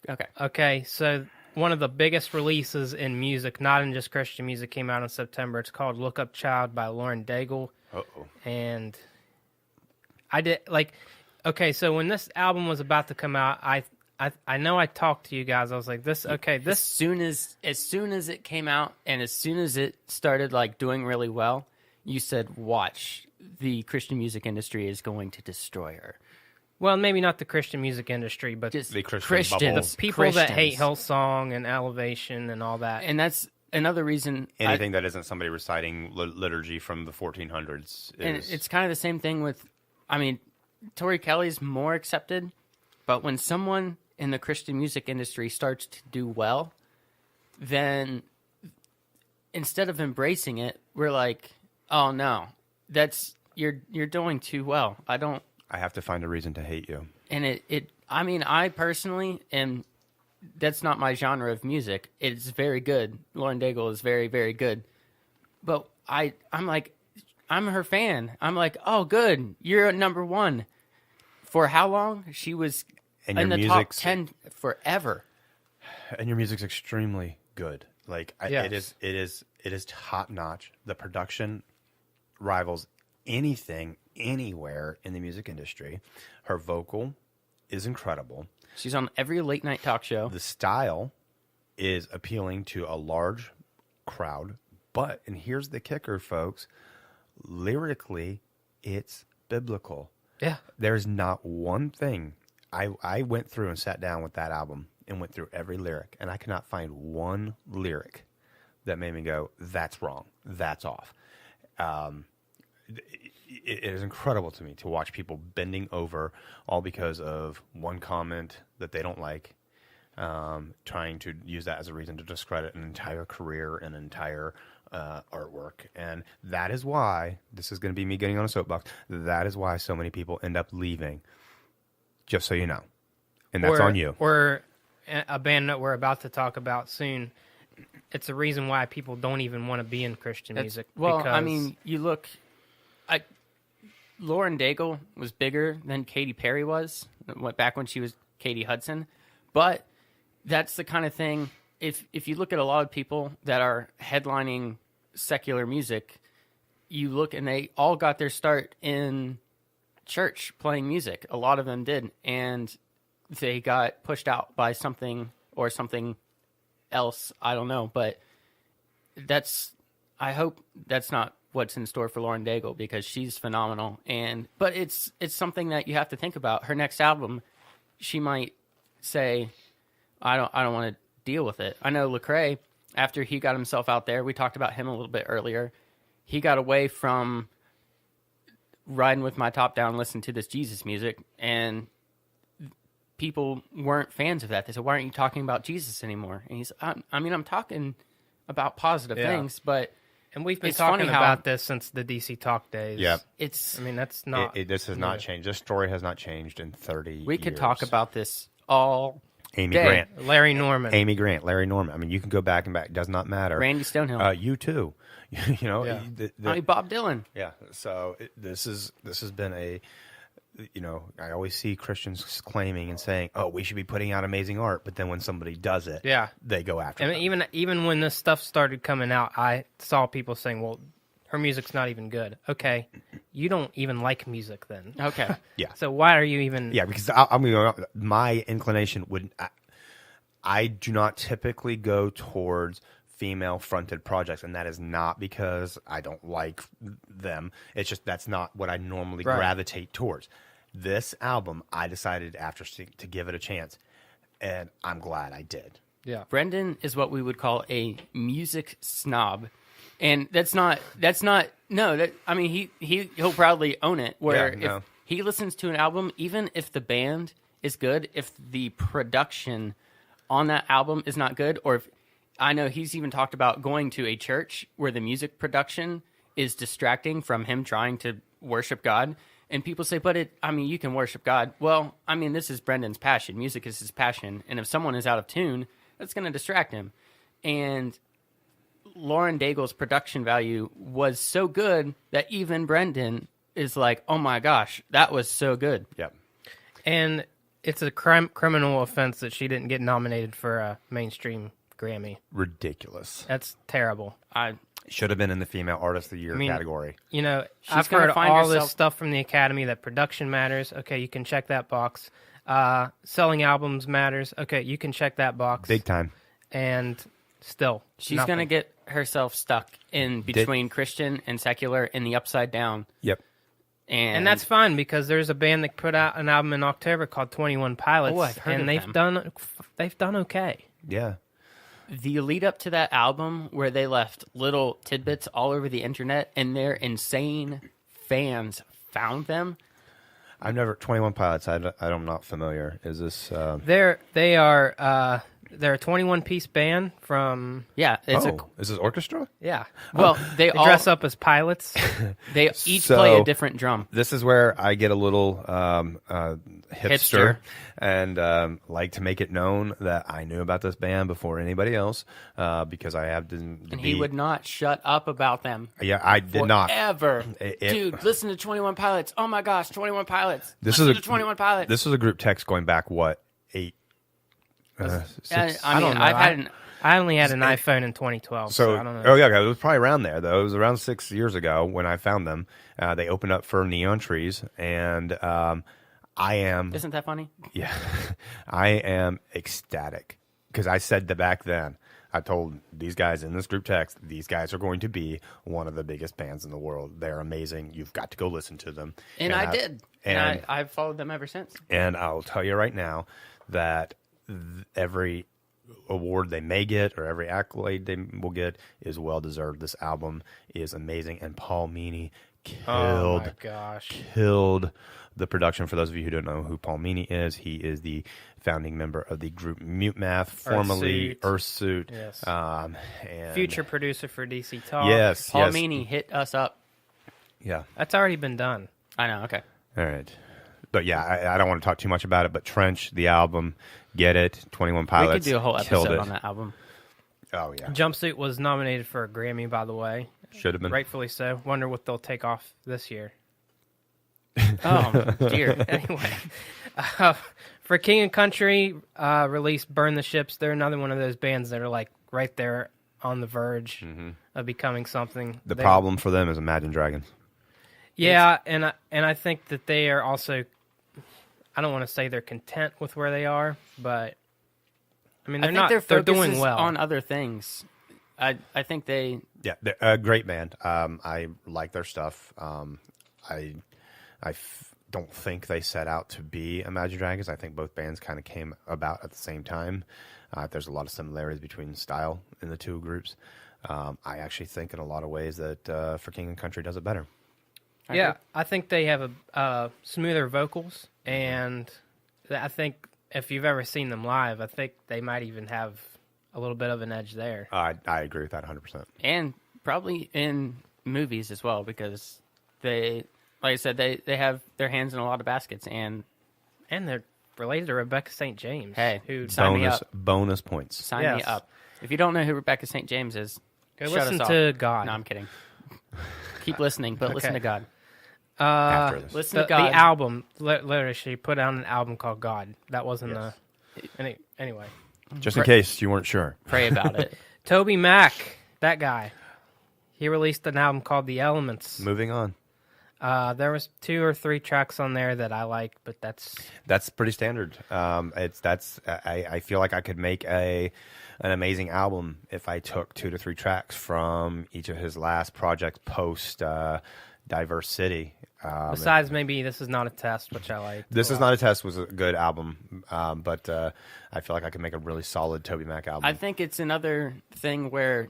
Okay.
Okay, so one of the biggest releases in music, not in just Christian music, came out in September. It's called Look Up Child by Lauren Daigle.
Uh-oh.
And I did, okay, so when this album was about to come out, I know I talked to you guys. I was like, this.
As soon as it came out and as soon as it started doing really well, you said, "Watch, the Christian music industry is going to destroy her."
Well, maybe not the Christian music industry, but
Just
The Christian
Christians,
bubble.
people that hate
Christians.
Hillsong and Elevation and all that.
And that's another reason.
Anything that isn't somebody reciting liturgy from the 1400s
And
is.
it's kind of the same thing with, Tori Kelly's more accepted, but when someone in the Christian music industry starts to do well, then instead of embracing it, we're like, oh no, you're doing too well.
I have to find a reason to hate you.
And I personally am, that's not my genre of music. It's very good. Lauren Daigle is very, very good. But I'm like, I'm her fan. I'm like, oh, good. You're at number 1. For how long? She was
And
in
your
the top
music's
10 forever.
And your music's extremely good.
Yes.
It is top notch. The production rivals anything anywhere in the music industry. Her vocal is incredible.
She's on every late night talk show.
The style is appealing to a large crowd, but, and here's the kicker, folks, lyrically, it's biblical.
Yeah.
There's not one thing. I went through and sat down with that album and went through every lyric, and I cannot find one lyric that made me go, that's wrong, that's off. It is incredible to me to watch people bending over all because of one comment that they don't like, trying to use that as a reason to discredit an entire career, an entire artwork. And that is why, this is going to be me getting on a soapbox, that is why so many people end up leaving, just so you know. And that's on you.
Or a band that we're about to talk about soon. It's a reason why people don't even want to be in Christian music.
Well,
because
you look... Lauren Daigle was bigger than Katy Perry was back when she was Katie Hudson, but that's the kind of thing. If you look at a lot of people that are headlining secular music, you look and they all got their start in church playing music. A lot of them did, and they got pushed out by something or something else. I don't know, but I hope that's not what's in store for Lauren Daigle, because she's phenomenal. But it's something that you have to think about. Her next album, she might say, I don't want to deal with it. I know Lecrae, after he got himself out there, we talked about him a little bit earlier, he got away from riding with my top down, listen to this Jesus music, and people weren't fans of that. They said, "Why aren't you talking about Jesus anymore?" And he's, I'm talking about positive things, but
and we've been
it's funny
talking
how-
about this since the DC Talk days.
Yep.
it's.
I mean, that's not.
This has not changed. This story has not changed in 30
We could
years.
talk about this all
Amy
day.
Grant.
Larry Norman.
Amy Grant, Larry Norman. I mean, you can go back and back. It does not matter.
Randy Stonehill.
You too. You know.
Yeah.
Bob Dylan.
Yeah. So this has been a, I always see Christians claiming and saying, "Oh, we should be putting out amazing art," but then when somebody does it,
Yeah.
they go after.
And
them.
even when this stuff started coming out, I saw people saying, "Well, her music's not even good." Okay, you don't even like music then.
Okay.
Yeah.
So why are you even?
Yeah, because my inclination would. I do not typically go towards female-fronted projects, and that is not because I don't like them. It's just that's not what I normally gravitate towards. This album, I decided to give it a chance, and I'm glad I did.
Yeah.
Brendan is what we would call a music snob. And he'll proudly own it, where
Yeah, no.
if he listens to an album, even if the band is good, if the production on that album is not good, or if, I know he's even talked about going to a church where the music production is distracting from him trying to worship God. And people say, you can worship God. Well, this is Brendan's passion. Music is his passion. And if someone is out of tune, that's going to distract him. And Lauren Daigle's production value was so good that even Brendan is like, oh my gosh, that was so good.
Yep.
And it's a criminal offense that she didn't get nominated for a mainstream Grammy.
Ridiculous.
That's terrible.
Should have been in the Female Artist of the Year category.
I've
gonna
heard
find
all
herself-
this stuff from the Academy that production matters. Okay, you can check that box. Selling albums matters. Okay, you can check that box.
Big time.
And still,
She's
nothing.
going to get herself stuck in between Christian and secular in the upside down.
Yep.
And
that's fine because there's a band that put out an album in October called 21 Pilots,
Oh, I've heard
and
of
they've done okay.
Yeah.
the lead up to that album where they left little tidbits all over the internet and their insane fans found them.
I've never 21 Pilots. I'm not familiar. Is this?
They're a 21-piece band from
Yeah, it's
is this orchestra?
yeah.
they all
dress up as pilots.
They each
So-
play a different drum.
This is where I get a little hipster,
Hipster.
and like to make it known that I knew about this band before anybody else because I have to.
And he would not shut up about them.
Yeah, I did not.
Ever.
It-
Dude, listen to 21 Pilots. Oh my gosh, 21 Pilots.
This
Listen
is
to 21 Pilots.
This was a group text going back what 8. Six?
I mean,
don't know.
I've had
I only had an iPhone in 2012, so I don't know.
Oh yeah, it was probably around there though. It was around 6 years ago when I found them. They opened up for Neon Trees, and I am
Isn't that funny?
yeah, I am ecstatic because I said that back then. I told these guys in this group text, these guys are going to be one of the biggest bands in the world. They're amazing. You've got to go listen to them.
And I did. And
and-
I've followed them ever since.
And I'll tell you right now that every award they may get or every accolade they will get is well deserved. This album is amazing, and Paul Meany
Oh my gosh.
killed the production. For those of you who don't know who Paul Meany is, he is the founding member of the group Mute Math, formerly Earthsuit.
Yes.
And
Future producer for DC Talk.
Yes,
Paul
yes.
Meany hit us up.
Yeah.
That's already been done.
I know, okay.
All right. But yeah, I don't want to talk too much about it, but Trench, the album, get it. 21 Pilots.
We could do a whole
killed
episode
it.
on that album.
Oh, yeah.
Jumpsuit was nominated for a Grammy, by the way.
Should have been.
Rightfully so. Wonder what they'll take off this year.
Oh, dear.
Anyway, for King and Country, released Burn the Ships. They're another one of those bands that are like right there on the verge of becoming something.
The problem for them is Imagine Dragons.
Yeah, and I think that they are also, I don't want to say they're content with where they are, but I mean
I think their
they're
focus
doing
is
well.
on other things. I think they...
Yeah, they're a great band. I like their stuff. Don't think they set out to be Imagine Dragons. I think both bands kind of came about at the same time. There's a lot of similarities between style in the two groups. I actually think in a lot of ways that For King and Country does it better.
Yeah, I think they have a smoother vocals, and I think if you've ever seen them live, I think they might even have a little bit of an edge there.
I agree with that 100%.
And probably in movies as well, because they, like I said, they have their hands in a lot of baskets. And
they're related to Rebecca St. James.
Hey,
who
sign me up.
Bonus points.
Sign me
Yes.
up. If you don't know who Rebecca St. James is,
Go
shut
listen
us off.
to God.
No, I'm kidding. Keep listening, but listen to God.
After this.
Listen
The
to God.
album, literally, she put out an album called God. That wasn't anyway.
Just in case you weren't sure.
Pray about it.
Toby Mac, that guy, he released an album called The Elements.
Moving on.
There was 2 or 3 tracks on there that I liked, but
That's pretty standard. I feel like I could make an amazing album if I took 2 to 3 tracks from each of his last projects post Diverse City.
besides maybe This Is Not a Test, which I like.
This Is Not a Test was a good album, but I feel like I could make a really solid Toby Mac album.
I think it's another thing where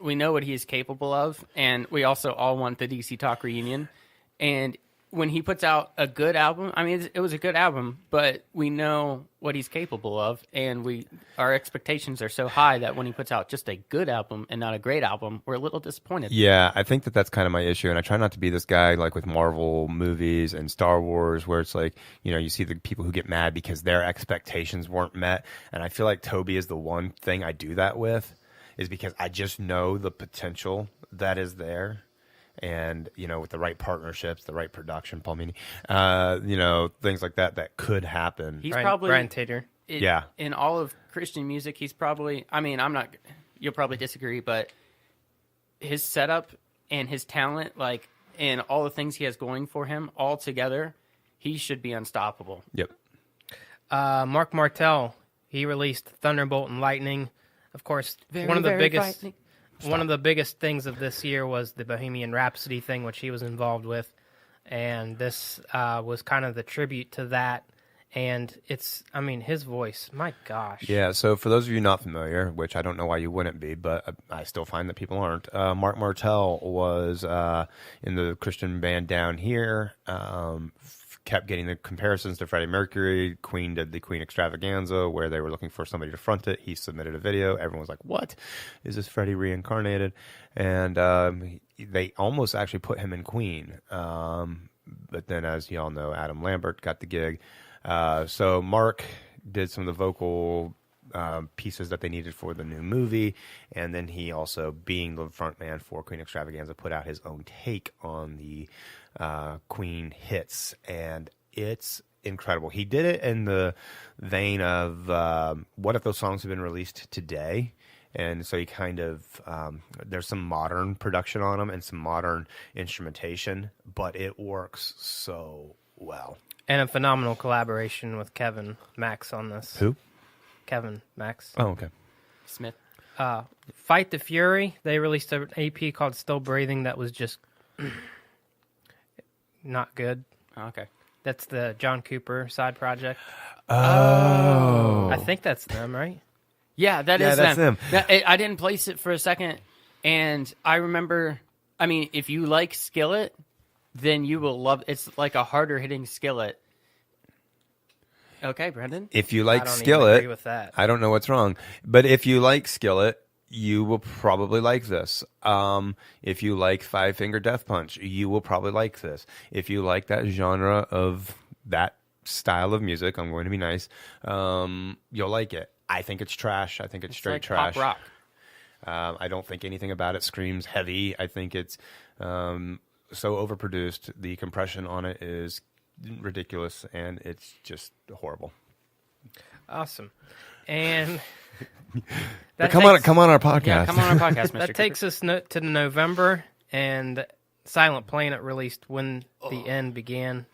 we know what he is capable of, and we also all want the DC Talk reunion. And when he puts out a good album, I mean, it was a good album, but we know what he's capable of, and our expectations are so high that when he puts out just a good album and not a great album, we're a little disappointed.
Yeah, I think that's kind of my issue, and I try not to be this guy like with Marvel movies and Star Wars, where it's like, you know, you see the people who get mad because their expectations weren't met, and I feel like Toby is the one thing I do that with, is because I just know the potential that is there. And, you know, with the right partnerships, the right production, Paul Meany, you know, things like that could happen.
He's
Brian,
probably
Brian Tater.
Yeah.
In all of Christian music, he's probably, I mean, you'll probably disagree, but his setup and his talent, like, and all the things he has going for him all together, he should be unstoppable.
Yep.
Mark Martel, he released Thunderbolt and Lightning. Of course,
Very,
one of the
very
biggest
frightening.
one of the biggest things of this year was the Bohemian Rhapsody thing, which he was involved with, and this was kind of the tribute to that. And it's, I mean, his voice, my gosh.
Yeah, so for those of you not familiar, which I don't know why you wouldn't be, but I still find that people aren't, Mark Martel was in the Christian band Down Here, kept getting the comparisons to Freddie Mercury. Queen did the Queen Extravaganza where they were looking for somebody to front it. He submitted a video. Everyone was like, what? Is this Freddie reincarnated? And they almost actually put him in Queen. But then, as you all know, Adam Lambert got the gig. So Mark did some of the vocal pieces that they needed for the new movie, and then he also, being the front man for Queen Extravaganza, put out his own take on the Queen hits, and it's incredible. He did it in the vein of what if those songs had been released today? And so he kind of, there's some modern production on them and some modern instrumentation, but it works so well.
And a phenomenal collaboration with Kevin Max on this.
Who?
Kevin Max.
Oh, okay.
Smith.
Fight the Fury, they released an EP called Still Breathing that was just not good.
Oh, okay.
That's the John Cooper side project.
Oh.
I think that's them, right?
Yeah,
Yeah, that's them.
Now, I didn't place it for a second, and I remember, I mean, if you like Skillet, then you will love, it's like a harder hitting Skillet. Okay, Brendan?
If you
I
like
don't even
Skillet,
agree with that.
I don't know what's wrong, but if you like Skillet, you will probably like this. If you like Five Finger Death Punch, you will probably like this. If you like that genre of that style of music, I'm going to be nice, you'll like it. I think it's trash. I think it's straight
like
trash.
pop rock.
I don't think anything about it screams heavy. I think it's so overproduced. The compression on it is ridiculous, and it's just horrible.
Awesome. And
But come on our podcast.
Yeah, come on our podcast, Mr.
that takes us to November, and Silent Planet released When the End Began.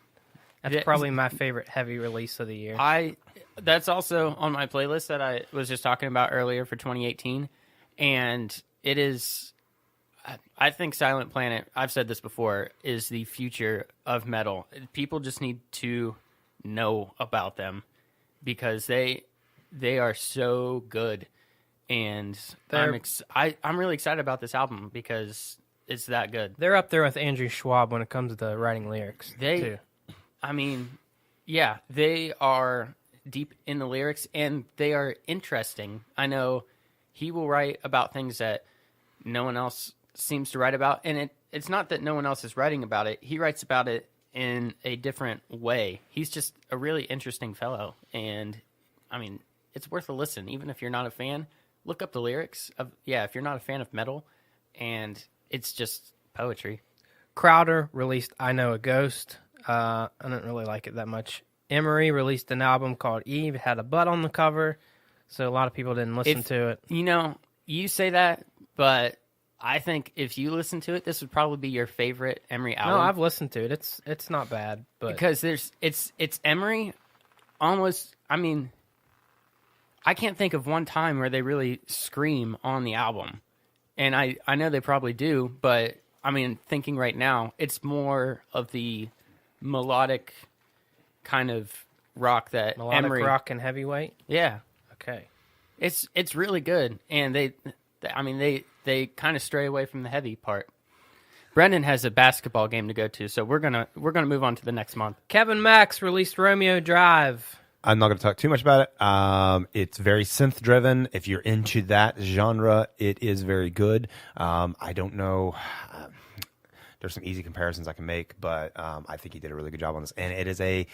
That's
Yeah.
probably my favorite heavy release of the year.
That's also on my playlist that I was just talking about earlier for 2018, and it is, I think Silent Planet, I've said this before, is the future of metal. People just need to know about them because they are so good, and I'm really excited about this album because it's that good.
They're up there with Andrew Schwab when it comes to writing lyrics, too.
I mean, yeah, they are deep in the lyrics, and they are interesting. I know he will write about things that no one else seems to write about, and it's not that no one else is writing about it. He writes about it in a different way. He's just a really interesting fellow, and I mean, it's worth a listen, even if you're not a fan. Look up the lyrics of if you're not a fan of metal, and it's just poetry.
Crowder released I Know a Ghost. I didn't really like it that much. Emery released an album called Eve. It had a butt on the cover, so a lot of people didn't listen to it.
You know, you say that, but I think if you listen to it, this would probably be your favorite Emery album.
No, I've listened to it. It's not bad, but
because it's Emery almost. I mean, I can't think of one time where they really scream on the album, and I know they probably do, but I mean, thinking right now, it's more of the melodic kind of rock that
melodic
Emery,
rock and heavyweight.
yeah,
Okay.
it's really good, and they kind of stray away from the heavy part. Brendan has a basketball game to go to, so we're gonna move on to the next month.
Kevin Max released Romeo Drive.
I'm not going to talk too much about it. It's very synth driven. If you're into that genre, it is very good. I don't know. There's some easy comparisons I can make, but I think he did a really good job on this. And it is a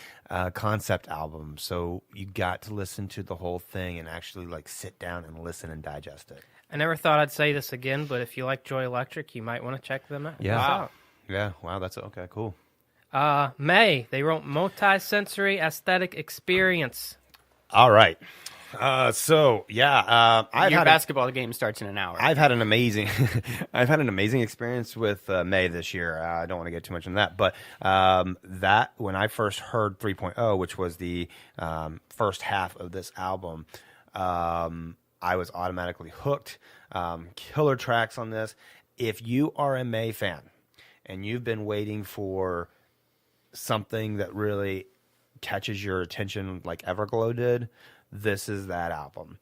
concept album, so you got to listen to the whole thing and actually like sit down and listen and digest it.
I never thought I'd say this again, but if you like Joy Electric, you might want to check them out.
Yeah.
Wow.
Yeah. Wow. That's okay. Cool.
May, they wrote Multi-Sensory Aesthetic Experience.
All right. Your
Basketball game starts in an hour.
I've had an amazing, experience with May this year. I don't want to get too much on that, but that when I first heard 3.0, which was the first half of this album, I was automatically hooked. Killer tracks on this. If you are a May fan and you've been waiting for something that really catches your attention like Everglow did, this is that album.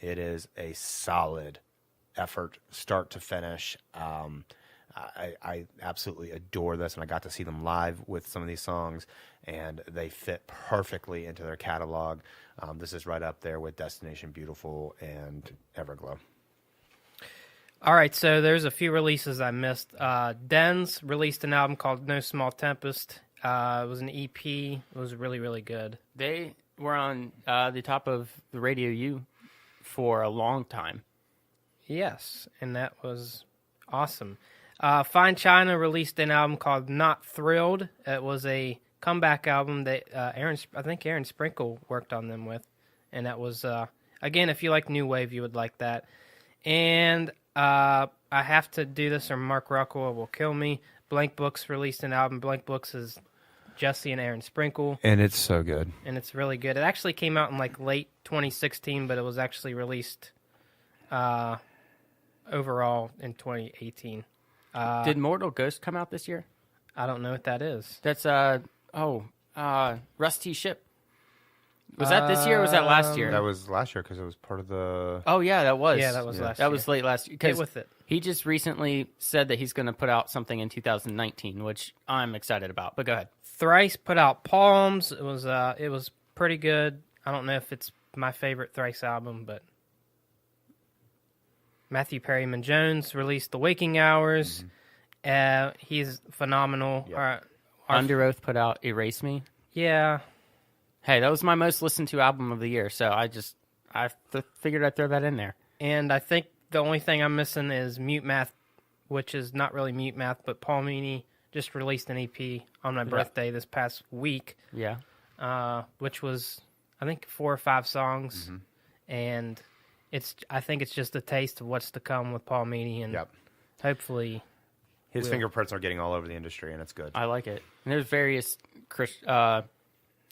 It is a solid effort, start to finish. I absolutely adore this, and I got to see them live with some of these songs, and they fit perfectly into their catalog. This is right up there with Destination Beautiful and Everglow.
All right, so there's a few releases I missed. Dens released an album called No Small Tempest. It was an EP. It was really, really good.
They were on the top of the Radio U for a long time.
Yes, and that was awesome. Fine China released an album called Not Thrilled. It was a comeback album that I think Aaron Sprinkle worked on them with, and that was again, if you like new wave, you would like that. And I have to do this, or Mark Rockwell will kill me. Blank Books released an album. Blank Books is Jesse and Aaron Sprinkle,
And it's so good.
and it's really good. It actually came out in like late 2016, but it was actually released overall in 2018.
Did Mortal Ghost come out this year?
I don't know what that is.
That's Rusty Ship. Was that this year or was that last year?
That was last year because it was part of the...
Oh yeah, that was.
Yeah, that was last year.
That was late last year.
Get with it.
He just recently said that he's going to put out something in 2019, which I'm excited about. But go ahead.
Thrice put out Palms. It was pretty good. I don't know if it's my favorite Thrice album, but Matthew Perryman Jones released The Waking Hours. He's phenomenal.
Yep.
Under Oath put out Erase Me.
Yeah.
Hey, that was my most listened to album of the year, so I figured I'd throw that in there.
And I think the only thing I'm missing is Mute Math, which is not really Mute Math, but Paul Meany just released an EP on my birthday this past week.
Yeah.
Which was, I think, 4 or 5 songs. And I think it's just a taste of what's to come with Paul Meany, and hopefully
His fingerprints are getting all over the industry, and it's good.
I like it. And there's various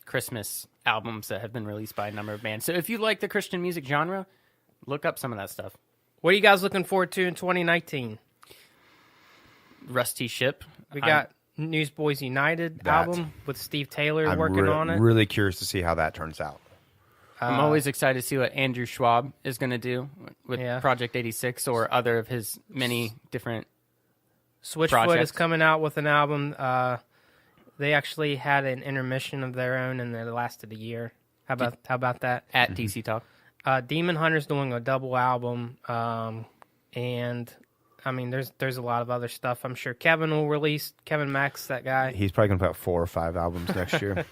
Christmas albums that have been released by a number of bands. So if you like the Christian music genre, look up some of that stuff.
What are you guys looking forward to in 2019?
Rusty Ship.
We got Newsboys United album with Steve Taylor working on it.
I'm really curious to see how that turns out.
I'm always excited to see what Andrew Schwab is going to do with
Yeah.
Project 86 or other of his many different
Switchfoot
projects.
is coming out with an album. They actually had an intermission of their own, and it lasted a year. How about that?
At DC Talk.
Demon Hunter's doing a double album, and I mean, there's a lot of other stuff. I'm sure Kevin will release. Kevin Max, that guy.
He's probably going to put out 4 or 5 albums next year.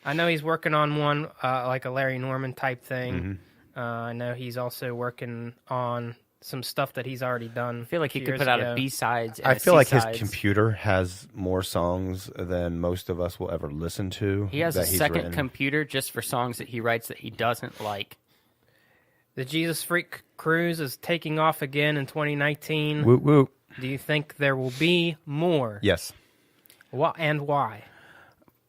I know he's working on one, like a Larry Norman type thing. I know he's also working on some stuff that he's already done.
I feel like he could put out a B-sides and
I feel like his
C-sides.
computer has more songs than most of us will ever listen to.
He has
that
a
he's
second
written.
computer just for songs that he writes that he doesn't like.
The Jesus Freak Cruise is taking off again in 2019.
Whoop, whoop.
Do you think there will be more?
Yes.
And why?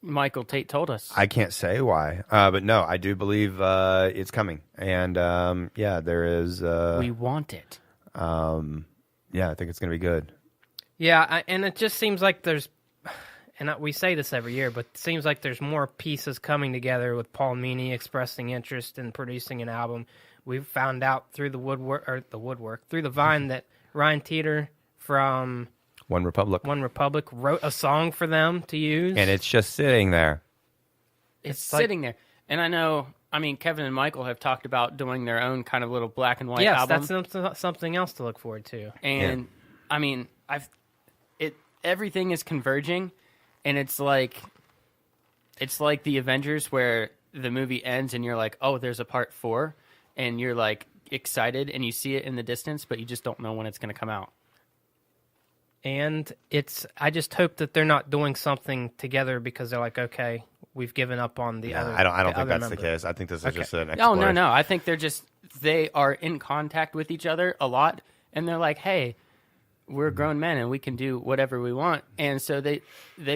Michael Tate told us.
I can't say why, but no, I do believe it's coming. And yeah, there is.
We want it.
Yeah, I think it's going to be good.
Yeah, and it just seems like there's, and we say this every year, but it seems like there's more pieces coming together with Paul Meany expressing interest in producing an album. We found out through the Vine that Ryan Teeter from
One Republic.
wrote a song for them to use.
And it's just sitting there.
It's sitting there. And I know, I mean, Kevin and Michael have talked about doing their own kind of little black and white album.
Yes, that's something else to look forward to.
And I mean, everything is converging, and it's like the Avengers where the movie ends and you're like, oh, there's a part 4, and you're like excited and you see it in the distance, but you just don't know when it's going to come out.
And I just hope that they're not doing something together because they're like, okay, we've given up on the other.
I don't think
other
that's the
member.
case. I think this is just an
No,
exploration.
no. I think they are in contact with each other a lot, and they're like, hey, we're grown men and we can do whatever we want, and so they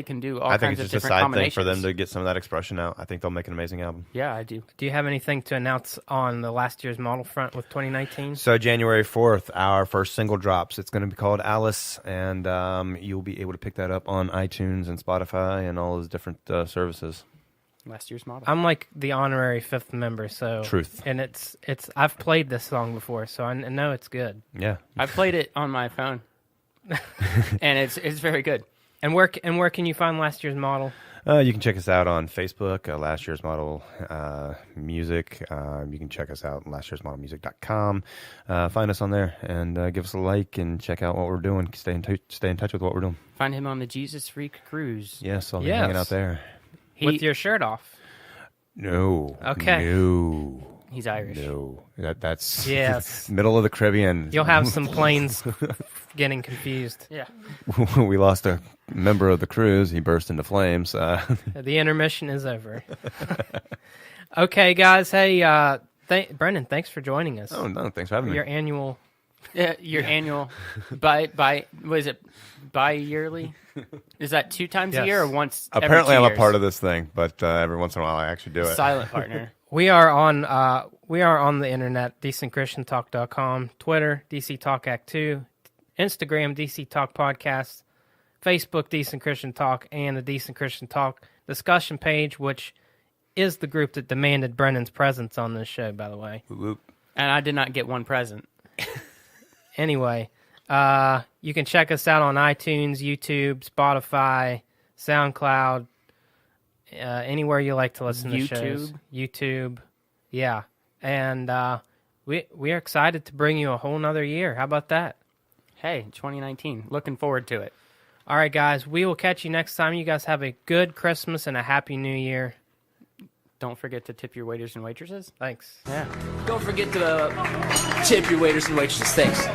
can do all
I think
kinds
it's
of
just a
different
side thing
combinations.
for them to get some of that expression out. I think they'll make an amazing album.
Yeah, I do.
Do you have anything to announce on the last year's model front with 2019?
So January 4th, our first single drops. It's going to be called Alice, and you'll be able to pick that up on iTunes and Spotify and all those different services.
Last year's model.
I'm like the honorary 5th member, so
Truth.
And it's I've played this song before, so I know it's good.
Yeah.
I played it on my phone, and it's very good.
And where can you find last year's model?
You can check us out on Facebook, Last Year's Model Music. You can check us out on lastyearsmodelmusic.com. Find us on there and give us a like and check out what we're doing. Stay in touch with what we're doing.
Find him on the Jesus Freak Cruise.
Yes, I'll be
Yes.
hanging out there.
With your shirt off.
No.
Okay.
No.
He's Irish.
No. That's
Yes.
middle of the Caribbean.
You'll have some planes getting confused.
Yeah.
We lost a member of the cruise. He burst into flames.
The intermission is over. Okay, guys. Hey, Brendan, thanks for joining us.
Oh, no. Thanks for having me.
Your annual.
Yeah, your annual was it bi-yearly? Is that 2 times
Yes.
a year or once?
Apparently,
every
I'm
2
a part
years?
of this thing, but every once in a while, I actually do it.
Silent partner.
We are on the internet, decentchristiantalk.com, Twitter, DC Talk Act 2, Instagram, DC Talk Podcast, Facebook, Decent Christian Talk, and the Decent Christian Talk discussion page, which is the group that demanded Brendan's presence on this show, by the way.
Whoop, whoop.
And I did not get one present.
Anyway, you can check us out on iTunes, YouTube, Spotify, SoundCloud, anywhere you like to listen to shows. YouTube. Yeah. And we are excited to bring you a whole nother year. How about that?
Hey, 2019. Looking forward to it.
All right, guys. We will catch you next time. You guys have a good Christmas and a happy New Year.
Don't forget to tip your waiters and waitresses.
Thanks.
Yeah.
Don't forget to tip your waiters and waitresses. Thanks.